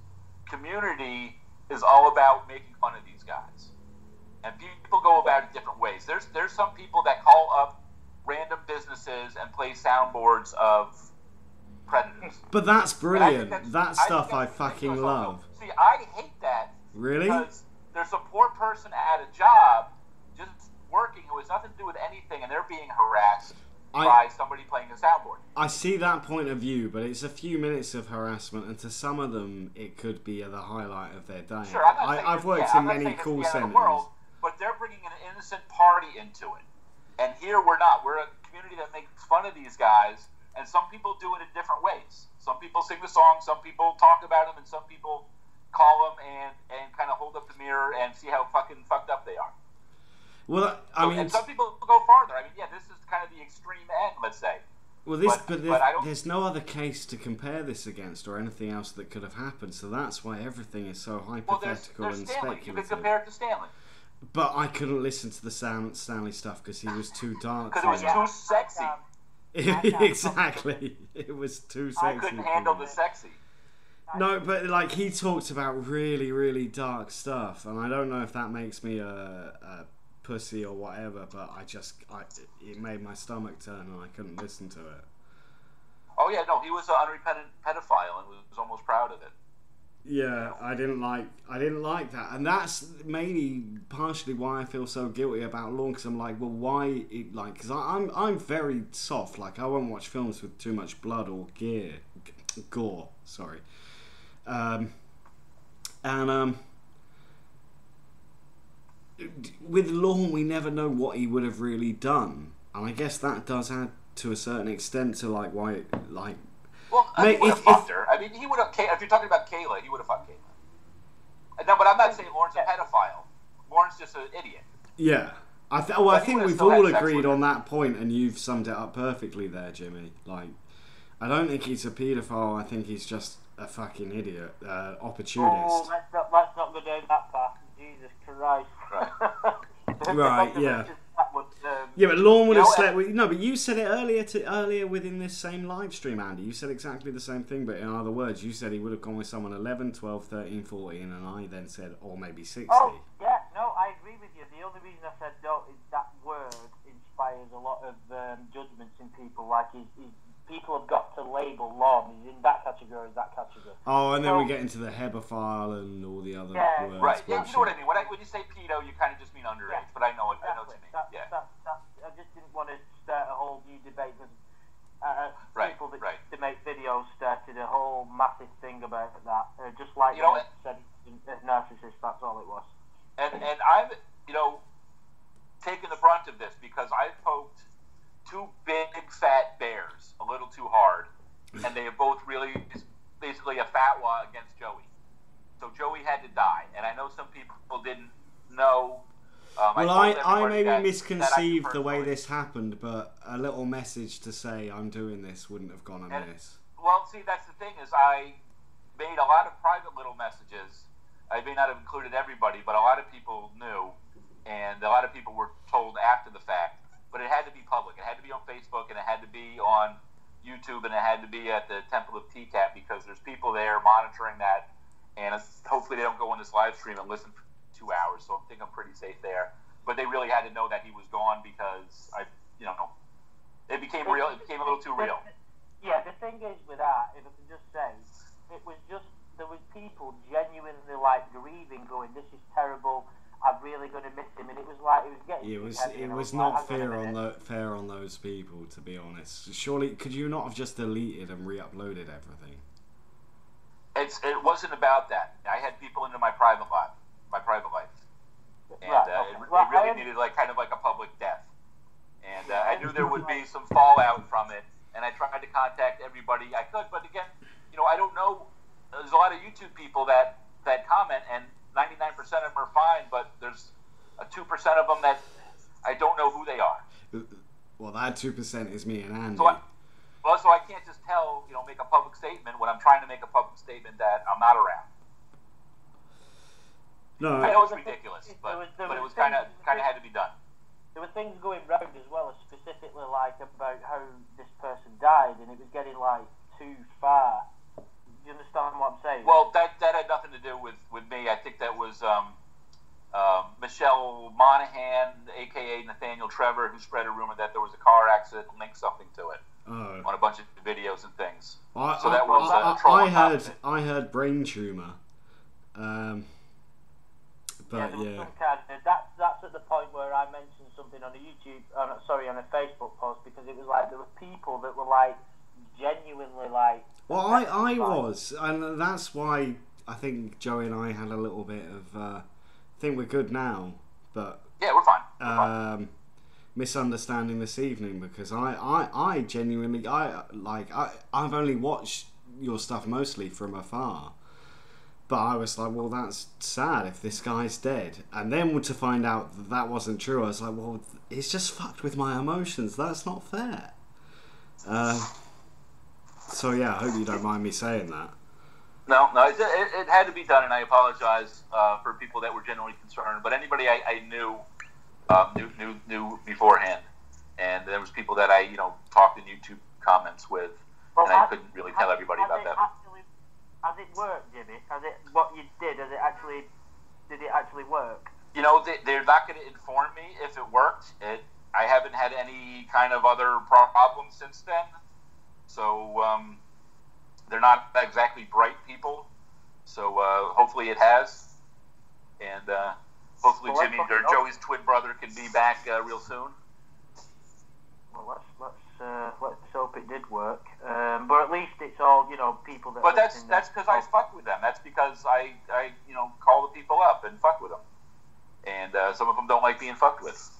community is all about making fun of these guys. And people go about it different ways. There's some people that call up random businesses and play soundboards of predators. But that's brilliant. That stuff I fucking love. See, I hate that. Really? Because there's a poor person at a job just working who has nothing to do with anything, and they're being harassed by somebody playing a soundboard. I see that point of view, but it's a few minutes of harassment, and to some of them, it could be the highlight of their day. Sure, I've worked in many call centers. But they're bringing an innocent party into it. And here we're not. We're a community that makes fun of these guys, and some people do it in different ways. Some people sing the song, some people talk about them, and some people call them and kind of hold up the mirror and see how fucking fucked up they are. Well, and some people go farther. I mean, yeah, this is kind of the extreme end, let's say. Well, there's no other case to compare this against or anything else that could have happened, so that's why everything is so hypothetical and speculative. You could compare it to Stanley. But I couldn't listen to the Stanley stuff because he was too dark. Because it was too sexy. Exactly. It was too sexy. I couldn't handle the sexy. No, but he talked about really, really dark stuff, and I don't know if that makes me a pussy or whatever, but it made my stomach turn and I couldn't listen to it. Oh yeah, no, he was an unrepentant pedophile and was almost proud of it. Yeah, I didn't like that, and that's maybe partially why I feel so guilty about Lorne. Because I'm like, well, why? Because I'm very soft. Like, I won't watch films with too much blood or gore. Sorry, with Lorne, we never know what he would have really done, and I guess that does add to a certain extent to why. Well, he would have fucked her. I mean, he would have. If you're talking about Kayla, he would have fucked Kayla. No, but I'm not saying Lorne's a pedophile. Lorne's just an idiot. Yeah, I think we've all agreed on that point, and you've summed it up perfectly there, Jimmy. I don't think he's a paedophile. I think he's just a fucking idiot, opportunist. Oh, let's not go down that path. Jesus Christ. Right. Yeah. Yeah, but Lorne would have slept with... No, but you said it earlier within this same live stream, Andy. You said exactly the same thing, but in other words, you said he would have gone with someone 11, 12, 13, 14, and I then said, or maybe 60. Oh, yeah, no, I agree with you. The only reason I said no is that word inspires a lot of judgments in people. People have got to label Lorne. He's in that category, that category. Oh, and then we get into the hebephile and all the other words. Right, yeah, you know what I mean. When you say pedo, you kind of just mean underage, but I know what you mean. I just didn't want to start a whole new debate with people that to make videos started a whole massive thing about that. Just like you said, a narcissist. That's all it was. And I'm taking the brunt of this because I poked 2 big fat bears a little too hard, and they have both really basically a fatwa against Joey. So Joey had people didn't know. Well, I I maybe that misconceived the way this happened, but a little message to say I'm doing this wouldn't have gone amiss. Well, see, that's the thing, is I made a lot of private little messages. I may not have included everybody, but a lot of people knew, and a lot of people were told after the fact. But it had to be public. It had to be on Facebook, and it had to be on YouTube, and it had to be at the Temple of TCAT, because there's people there monitoring that, and hopefully they don't go on this live stream and listen for 2 hours, so I think I'm pretty safe there. But they really had to know that he was gone, because it became real. It became a little too real. Yeah, the thing is with that, if I can just say, it was just, there was people genuinely like grieving, going, "This is terrible. I'm really going to miss him," and it was like it was getting. It was not fair on those people, to be honest. Surely, could you not have just deleted and re-uploaded everything? It wasn't about that. I had people into my private life, and it really needed kind of like a public death. And I knew there would be some fallout from it, and I tried to contact everybody I could. But again, I don't know. There's a lot of YouTube people that comment, and 99% of them are fine, but there's a 2% of them that I don't know who they are. Well, that 2% is me and Andy. So I can't just make a public statement when I'm trying to make a public statement that I'm not around. No, I know it's ridiculous, but it was kind of had to be done. There were things going round as well, specifically about how this person died, and it was getting too far. Do you understand what I'm saying? Well, that had nothing to do with me. I think that was Michelle Monaghan, a.k.a. Nathaniel Trevor, who spread a rumor that there was a car accident and linked something to it on a bunch of videos and things. I heard brain tumor. But yeah. That's at the point where I mentioned something on a Facebook post, because it was there were people that were genuinely Well, I was, and that's why I think Joey and I had a little bit of. I think we're good now, but yeah, we're fine. Misunderstanding this evening, because I genuinely I've only watched your stuff mostly from afar. But I was like, well, that's sad if this guy's dead. And then to find out that wasn't true, I was like, well, it's just fucked with my emotions. That's not fair. So, yeah, I hope you don't mind me saying that. No, it had to be done, and I apologize for people that were genuinely concerned. But anybody I knew beforehand. And there was people that I, talked in YouTube comments with, and I couldn't really tell everybody about that. Has it worked, Jimmy? What you did? Did it actually work? They're not going to inform me if it worked. I haven't had any kind of other problems since then. So they're not exactly bright people. So hopefully it has, and hopefully Jimmy or Joey's twin brother can be back real soon. Well, let's hope it did work. But at least it's all people that. But that's because I fucked with them. That's because I call the people up and fuck with them, and some of them don't like being fucked with.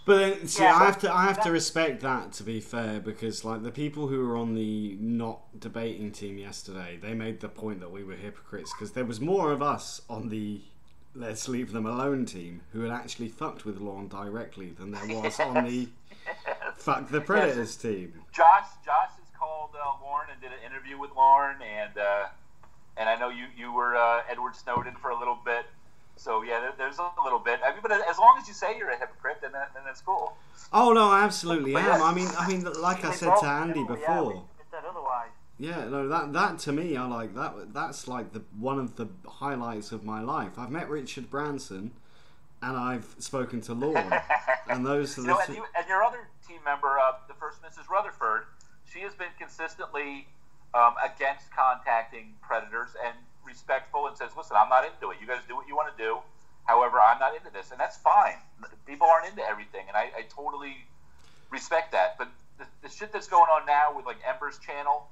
But then, see, I have to respect that, to be fair, because the people who were on the not debating team yesterday, they made the point that we were hypocrites, because there was more of us on the let's leave them alone team who had actually fucked with Lorne directly than there was on the fuck the Predators team. Josh has called Lorne and did an interview with Lorne, and I know you were Edward Snowden for a little bit. So yeah, there's a little bit. But as long as you say you're a hypocrite, then that's cool. Oh no, I absolutely am. I mean, like I said to Andy before. We said otherwise. Yeah, no, that to me, I like that. That's one of the highlights of my life. I've met Richard Branson, and I've spoken to Lorne, and those are the two. And your other team member, the first Mrs. Rutherford, she has been consistently against contacting predators and respectful, and says, listen, I'm not into it. You guys do what you want to do. However, I'm not into this, and that's fine. People aren't into everything, and I totally respect that. But the shit that's going on now with Ember's channel,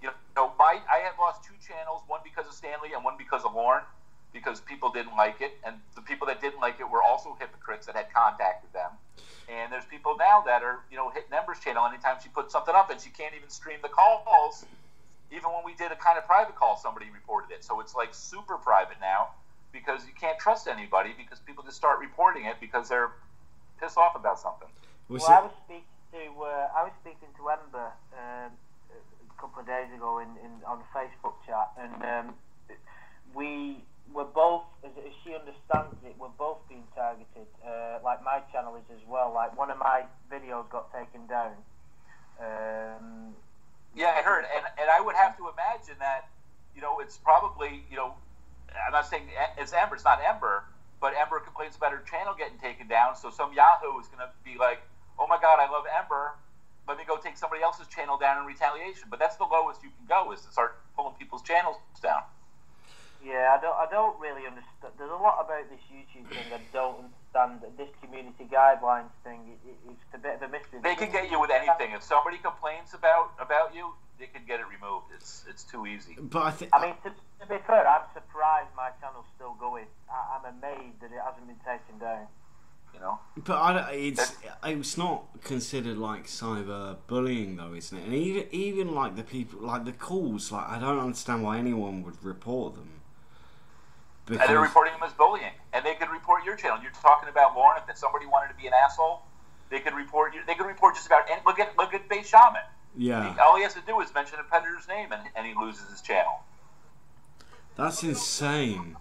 I have lost 2 channels, one because of Stanley and one because of Lorne, because people didn't like it, and the people that didn't like it were also hypocrites that had contacted them. And there's people now that are, hitting Ember's channel anytime she puts something up, and she can't even stream the calls. Even when we did a kind of private call, somebody reported it. So it's super private now. because you can't trust anybody because people just start reporting it because they're pissed off about something. Well, I was speaking to Ember a couple of days ago on the Facebook chat, and we were both, as she understands it, we're both being targeted. Like my channel is as well. Like one of my videos got taken down. Yeah, I heard, and I would have to imagine that, it's probably, I'm not saying it's Ember, it's not Ember, but Ember complains about her channel getting taken down, so some Yahoo is going to be like, oh my God, I love Ember, let me go take somebody else's channel down in retaliation. But that's the lowest you can go, is to start pulling people's channels down. Yeah, I don't really understand. There's a lot about this YouTube thing I don't understand. This community guidelines thing, it's a bit of a mystery. They can get you with anything. If somebody complains about you, they can get it removed. It's too easy. But I mean, to be fair, I'm surprised my channel's still going. I'm amazed that it hasn't been taken down. But it's not considered like cyber bullying though, isn't it? And even like the people, like the calls, like I don't understand why anyone would report them. Because... And they're reporting them as bullying, and they could report your channel. You're talking about Lorne. If somebody wanted to be an asshole, they could report you. They could report just about any. Look at Base Shaman. Yeah. All he has to do is mention a competitor's name, and he loses his channel. That's insane.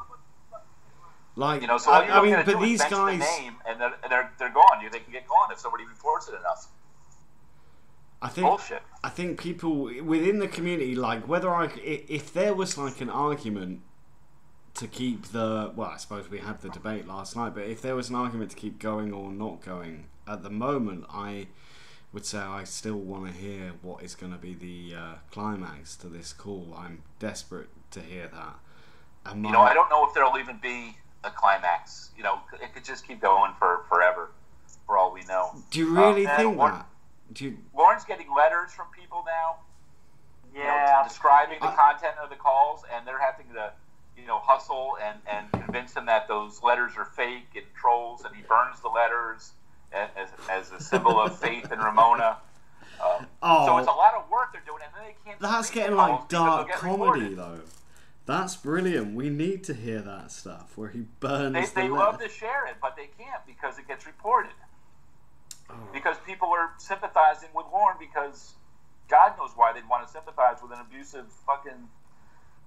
Like, so all I mean, but do these guys, the name and they're gone. They can get gone if somebody reports it enough. Bullshit. I think people within the community, like if there was like an argument to keep I suppose we had the debate last night, but if there was an argument to keep going or not going, at the moment I would say I still want to hear what is going to be the climax to this call. I'm desperate to hear that. And I don't know if there'll even be a climax. It could just keep going for forever, for all we know. Do you really think that? Lorne's getting letters from people now. Yeah. Describing the content of the calls, and they're having to, hustle and convince him that those letters are fake and trolls, and he burns the letters as a symbol of faith in Ramona. So it's a lot of work they're doing, and then they can't. That's getting like dark comedy, though. That's brilliant. We need to hear that stuff where he burns. They love to share it, but they can't because it gets reported. Oh. Because people are sympathizing with Lorne because God knows why they'd want to sympathize with an abusive fucking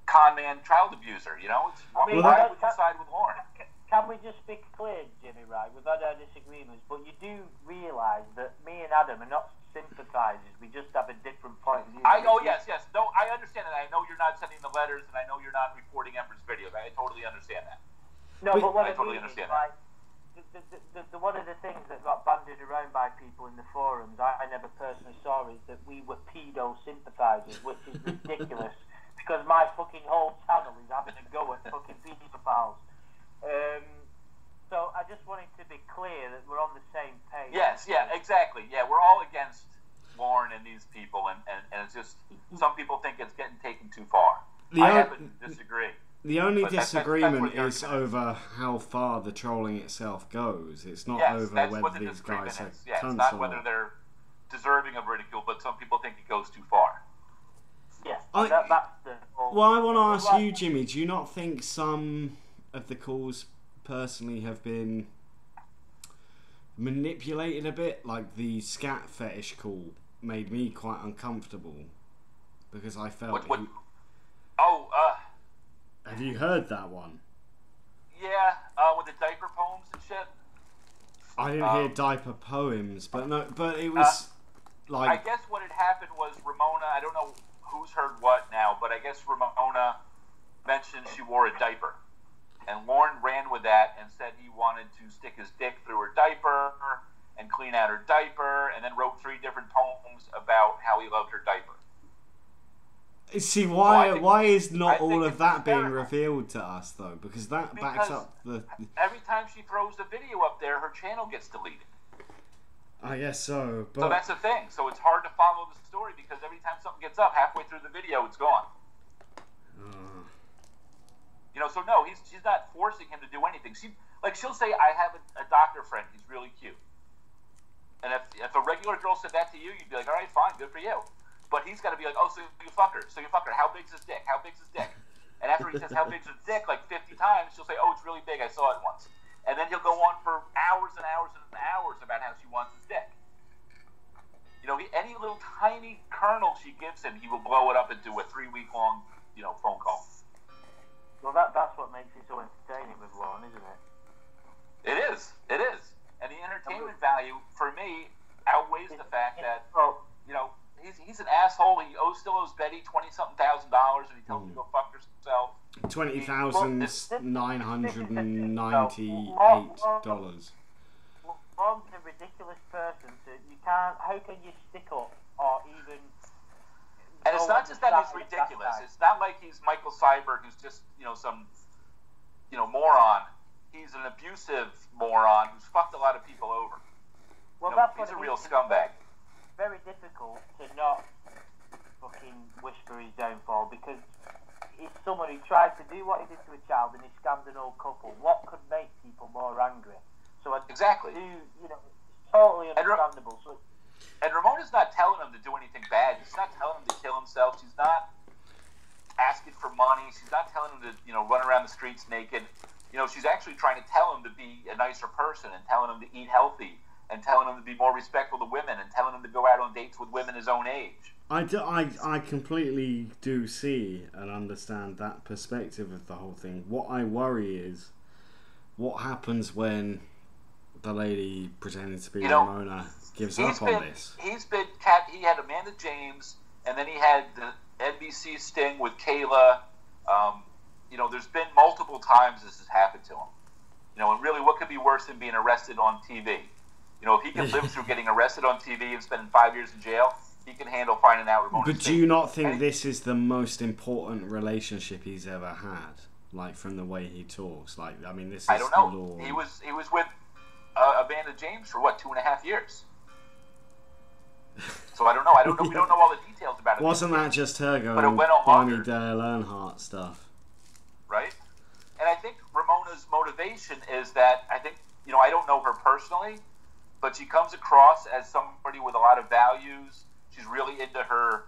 con man child abuser. Why would you side with Lorne? Can we just be clear, Jimmy? Right, we've had our disagreements, but you do realise that me and Adam are not sympathisers. We just have a different point of view. Yes. No, I understand that. I know you're not sending the letters, and I know you're not reporting Ember's videos. I totally understand that. No, but what I totally understand that. The one of the things that got bandied around by people in the forums, I never personally saw, is that we were pedo sympathisers, which is ridiculous, because my fucking whole channel is having a go at fucking paedophiles. So I just wanted to be clear that we're on the same page. Yes, yeah, exactly. Yeah, we're all against Lorne and these people, and it's just some people think it's getting taken too far. I happen to disagree. The only disagreement is over how far the trolling itself goes. It's not over whether these guys are cunts it's not or whether not. they're deserving of ridicule, but some people think it goes too far. Yeah, that's the whole... Well, I want to ask you, Jimmy, do you not think some of the calls personally have been manipulated a bit? Like the scat fetish call made me quite uncomfortable because I felt... Have you heard that one? Yeah, with the diaper poems and shit. I didn't hear diaper poems, but it was like... I guess what had happened was Ramona, I don't know who's heard what now, but I guess Ramona mentioned she wore a diaper. And Lorne ran with that and said he wanted to stick his dick through her diaper and clean out her diaper, and then wrote 3 different poems about how he loved her diaper. See, why is not all of that being revealed to us, though? Because backs up the... Every time she throws the video up there, her channel gets deleted. I guess so, but... So that's the thing. So it's hard to follow the story because every time something gets up, halfway through the video, it's gone. So no, she's not forcing him to do anything. She'll say, I have a doctor friend, he's really cute. And if a regular girl said that to you, you'd be like, all right, fine, good for you. But he's got to be like, oh, so you fuck her. How big's his dick? How big's his dick? And after he says, how big's his dick, like 50 times, she'll say, oh, it's really big, I saw it once. And then he'll go on for hours and hours and hours about how she wants his dick. You know, any little tiny kernel she gives him, he will blow it up into a 3-week-long, you know, phone call. Well, that's what makes it so entertaining with Lorne, isn't it? It is. It is. And the entertainment value, for me, outweighs the fact that, you know, he's an asshole. He still owes Betty $20-something thousand, and he tells her to go fuck herself. $20,998. Lorne's a ridiculous person. How can you stick up or even? And it's not just that he's ridiculous. It's not like he's Michael Seiberg, who's just, you know, some, you know, moron. He's an abusive moron who's fucked a lot of people over. Well, you know, that's he's a what real scumbag. Very difficult to not fucking wish for his downfall, because he's someone who tried to do what he did to a child and he scammed an old couple. What could make people more angry? So exactly. You know, it's totally understandable. And Ramona's not telling him to do anything bad. She's not telling him to kill himself. She's not asking for money. She's not telling him to, you know, run around the streets naked. You know, she's actually trying to tell him to be a nicer person and telling him to eat healthy and telling him to be more respectful to women and telling him to go out on dates with women his own age. I completely do see and understand that perspective of the whole thing. What I worry is what happens when the lady pretending to be Ramona gives up on this. He had Amanda James, and then he had the NBC sting with Kayla. You know, there's been multiple times this has happened to him. You know, and really, what could be worse than being arrested on TV? You know, if he can live through getting arrested on TV and spending 5 years in jail, he can handle finding out Ramona's But do you not think this is the most important relationship he's ever had? Like, from the way he talks? Like, I mean, this is... I don't know. He was with Amanda James for, 2.5 years? So I don't know. We don't know all the details about it. Wasn't that just her going, but it went on longer. Bonnie Dale Earnhardt stuff? Right? And I think Ramona's motivation is that, I don't know her personally, but she comes across as somebody with a lot of values. She's really into her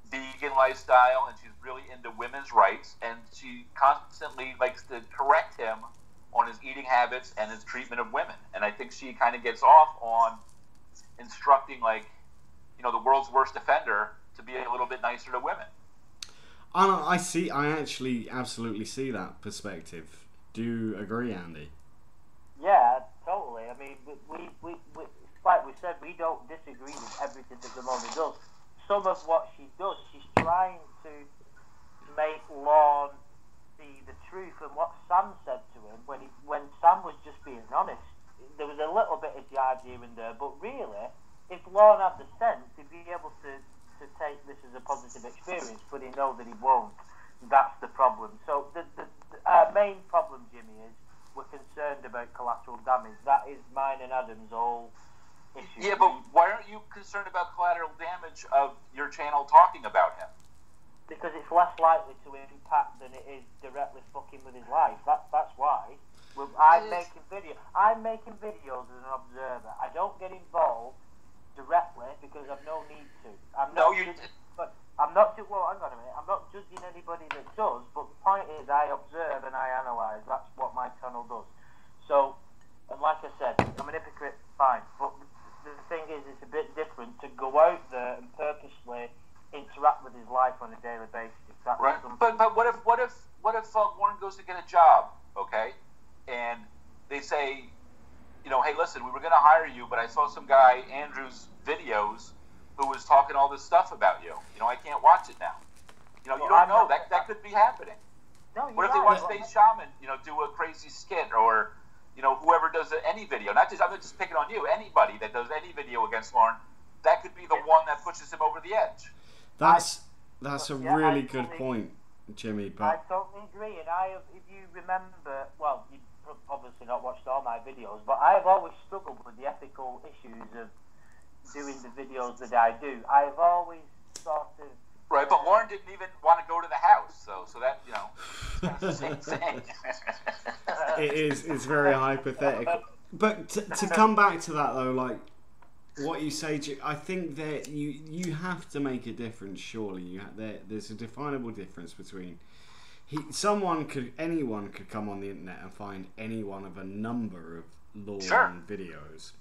vegan lifestyle, and she's really into women's rights, and she constantly likes to correct him on his eating habits and his treatment of women. And I think she kind of gets off on instructing, like, you know, the world's worst offender to be a little bit nicer to women. I actually absolutely see that perspective. Do you agree, Andy? Yeah, totally. I mean, we like we said, we don't disagree with everything that Ramona does. Some of what she does, she's trying to make Lorne see the truth. And what Sam said to him, when Sam was just being honest, there was a little bit of jive here and there, but really, if Lorne had the sense, he'd be able to take this as a positive experience, but he knows that he won't. That's the problem. So our main problem, Jimmy, is we're concerned about collateral damage. That is mine and Adam's whole issue. Yeah, but why aren't you concerned about collateral damage of your channel talking about him? Because it's less likely to impact than it is directly fucking with his life. That's why. I'm making videos as an observer. I don't get involved directly because I've no need to. I'm not judging anybody that does, but the point is I observe and I analyse. That's what my channel does. So, and like I said, I'm an hypocrite, fine, but the thing is, it's a bit different to go out there and purposely interact with his life on a daily basis. Right. But what if Lorne goes to get a job, okay, and they say, you know, hey, listen, we were going to hire you, but I saw some guy, Andrew's videos, who was talking all this stuff about you. You know, I can't watch it now. You know, you don't know. That could be happening. No, what if they watch Space Shaman, you know, do a crazy skit, or, you know, whoever does any video, I'm not just picking on you, anybody that does any video against Lorne, that could be the one that pushes him over the edge. That's a really good point, Jimmy. But I totally agree, and if you remember, well, you've obviously not watched all my videos, but I have always struggled with the ethical issues of doing the videos that I do. I have always sort of... Right, but Lorne didn't even want to go to the house, so that, you know, it's kind of the same thing. It's very hypothetical. But to come back to that, though, like, what you say, I think that you have to make a difference, surely. There's a definable difference between anyone could come on the internet and find any one of a number of Lorne Sure. videos.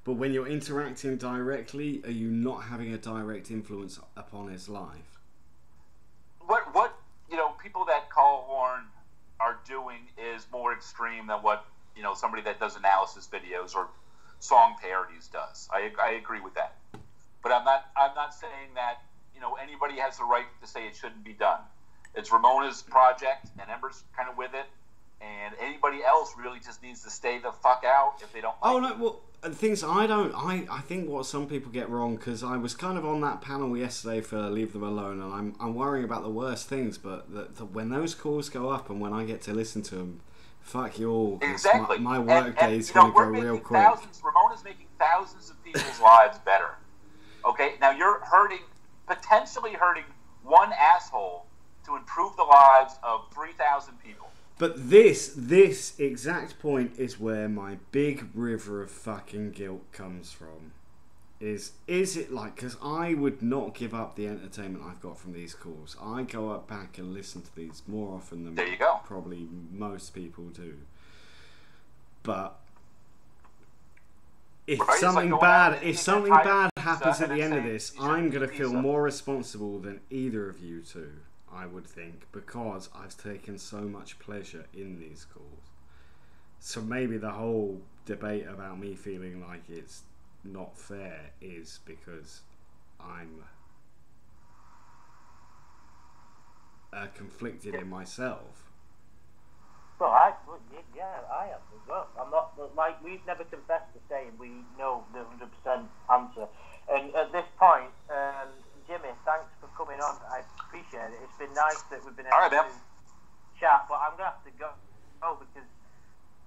But when you're interacting directly, are you not having a direct influence upon his life? What people that call Lorne are doing is more extreme than what somebody that does analysis videos or song parodies does. I agree with that, but I'm not saying that anybody has the right to say it shouldn't be done. It's Ramona's project, and Ember's kind of with it, and anybody else really just needs to stay the fuck out if they don't like it. Well, the things I think what some people get wrong, because I was kind of on that panel yesterday for Leave Them Alone, and I'm worrying about the worst things, but when those calls go up and when I get to listen to them, fuck you all. Exactly. My work day is going to go real quick. Ramona's making thousands of people's lives better. Okay, now you're potentially hurting one asshole to improve the lives of 3,000 people. But this exact point is where my big river of fucking guilt comes from. Is it like, because I would not give up the entertainment I've got from these calls. I go up back and listen to these more often than there you go. Probably most people do. But if something bad happens at the end of this, I'm going to feel more responsible than either of you two, I would think, because I've taken so much pleasure in these calls. So maybe the whole debate about me feeling like it's not fair is because I'm conflicted in myself. Well, I am as well. I'm not like, we've never confessed to saying we know the 100% answer. And at this point, Jimmy, thanks for coming on. I appreciate it. It's been nice that we've been able to chat, but I'm gonna have to go because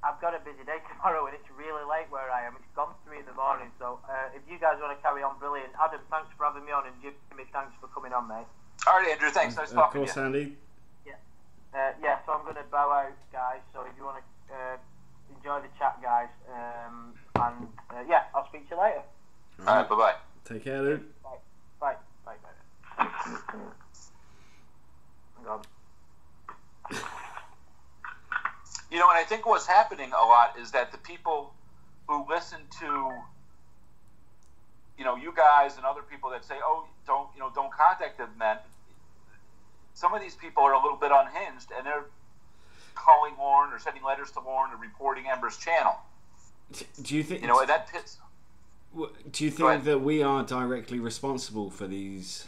I've got a busy day tomorrow and it's really late where I am. It's gone 3 in the morning. So if you guys want to carry on, brilliant. Adam, thanks for having me on, and Jimmy, thanks for coming on, mate. All right, Andrew, thanks. Nice talking to you. Of course, Andy. So I'm going to bow out, guys. So if you want to enjoy the chat, guys, I'll speak to you later. All right, bye-bye. Take care, dude. Bye. God. And I think what's happening a lot is that the people who listen to, you guys and other people that say, oh, don't contact them, men. Some of these people are a little bit unhinged, and they're calling Lorne or sending letters to Lorne or reporting Ember's channel. Do you think? That pits. Do you think that we are directly responsible for these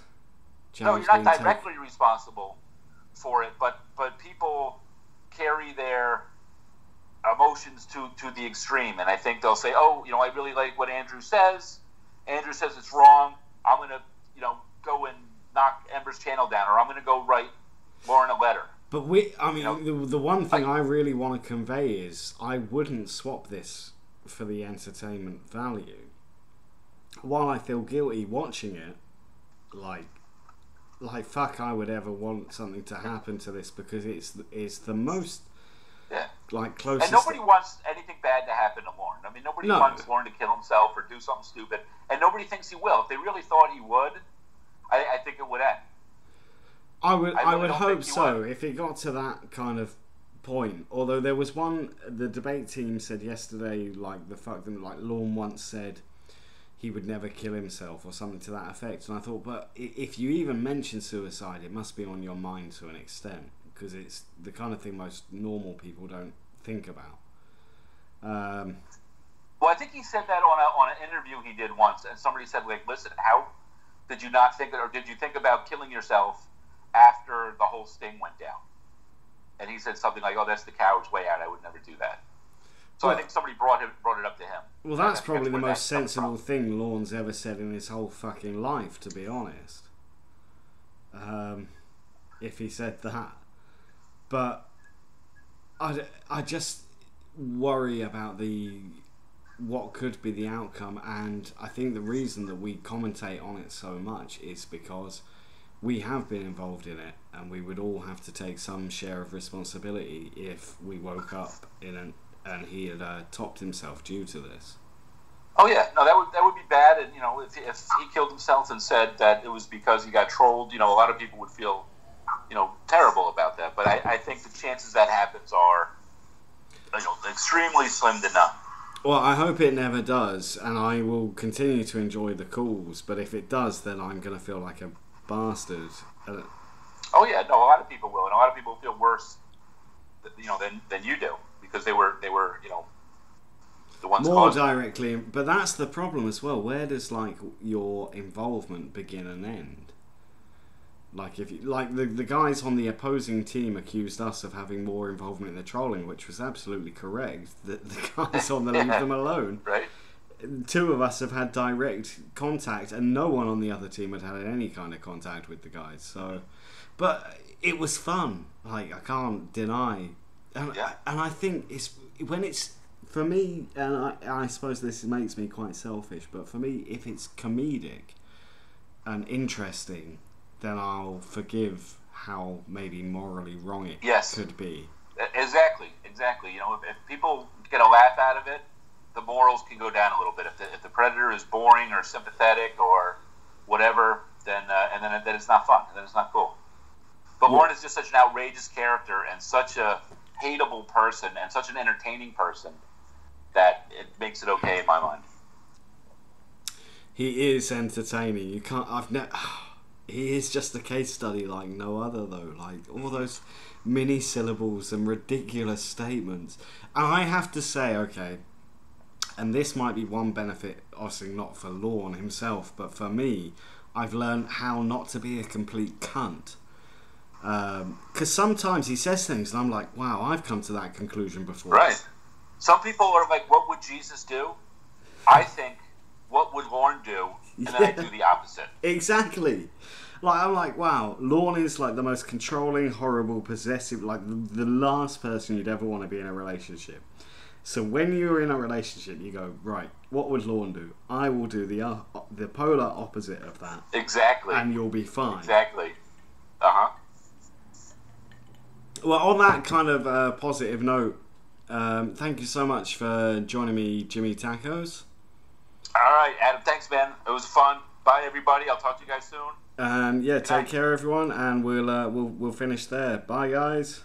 channels? No, you're not directly responsible for it, but people carry their emotions to the extreme, and I think they'll say, oh, I really like what Andrew says. Andrew says it's wrong. I'm going to, go and knock Ember's channel down, or I'm going to go write Lorne a letter. But the one thing I really want to convey is I wouldn't swap this for the entertainment value. While I feel guilty watching it, like fuck, I would ever want something to happen to this because it's the most closest. And nobody wants anything bad to happen to Lorne. I mean, nobody wants Lorne to kill himself or do something stupid, and nobody thinks he will. If they really thought he would, I think it would end. I would hope so if it got to that kind of point. Although there was the debate team said yesterday, Lorne once said he would never kill himself or something to that effect, and I thought, but if you even mention suicide, it must be on your mind to an extent, because it's the kind of thing most normal people don't think about. Well, I think he said that on an interview he did once, and somebody said, listen, how did you not think, or did you think about killing yourself after the whole sting went down? And he said something like, oh, that's the coward's way out, I would never do that. So I think somebody brought it up to him. Well, that's probably the most sensible thing Lorne's ever said in his whole fucking life, to be honest. If he said that. But I just worry about what could be the outcome, and I think the reason that we commentate on it so much is because we have been involved in it, and we would all have to take some share of responsibility if we woke up and he had topped himself due to this. Oh yeah, no, that would be bad. And if he killed himself and said that it was because he got trolled, a lot of people would feel, terrible about that. But I think the chances that happens are, extremely slim to none. Well, I hope it never does, and I will continue to enjoy the calls. But if it does, then I'm going to feel like a bastard. Oh yeah, no, a lot of people will, and a lot of people feel worse, than you do, because they were the ones more causing directly. But that's the problem as well. Where does your involvement begin and end? Like if the guys on the opposing team accused us of having more involvement in the trolling, which was absolutely correct. The guys on the leave them alone. Right. Two of us have had direct contact, and no one on the other team had had any kind of contact with the guys. So, but it was fun. I can't deny, and I think it's for me, and I suppose this makes me quite selfish, but for me, if it's comedic and interesting, then I'll forgive how maybe morally wrong it could be. Exactly. If people get a laugh out of it, the morals can go down a little bit. If the predator is boring or sympathetic or whatever, then it's not fun. Then it's not cool. But Lorne is just such an outrageous character and such a hateable person and such an entertaining person that it makes it okay in my mind. He is entertaining. You can't. He is just a case study like no other, though. Like all those mini syllables and ridiculous statements. And I have to say, okay, and this might be one benefit, obviously not for Lorne himself, but for me, I've learned how not to be a complete cunt. Because sometimes he says things and I'm like, wow, I've come to that conclusion before. Right. Some people are like, what would Jesus do? I think, what would Lorne do? And then I do the opposite. Exactly. I'm like, wow, Lorne is like the most controlling, horrible, possessive, like the last person you'd ever want to be in a relationship. So when you're in a relationship, you go, right, what would Lorne do? I will do the polar opposite of that. Exactly. And you'll be fine. Exactly. Uh-huh. Well, on that kind of positive note, thank you so much for joining me, Jimmy Tacos. All right, Adam, thanks, man. It was fun. Bye, everybody. I'll talk to you guys soon. Take care, everyone, and we'll finish there. Bye, guys.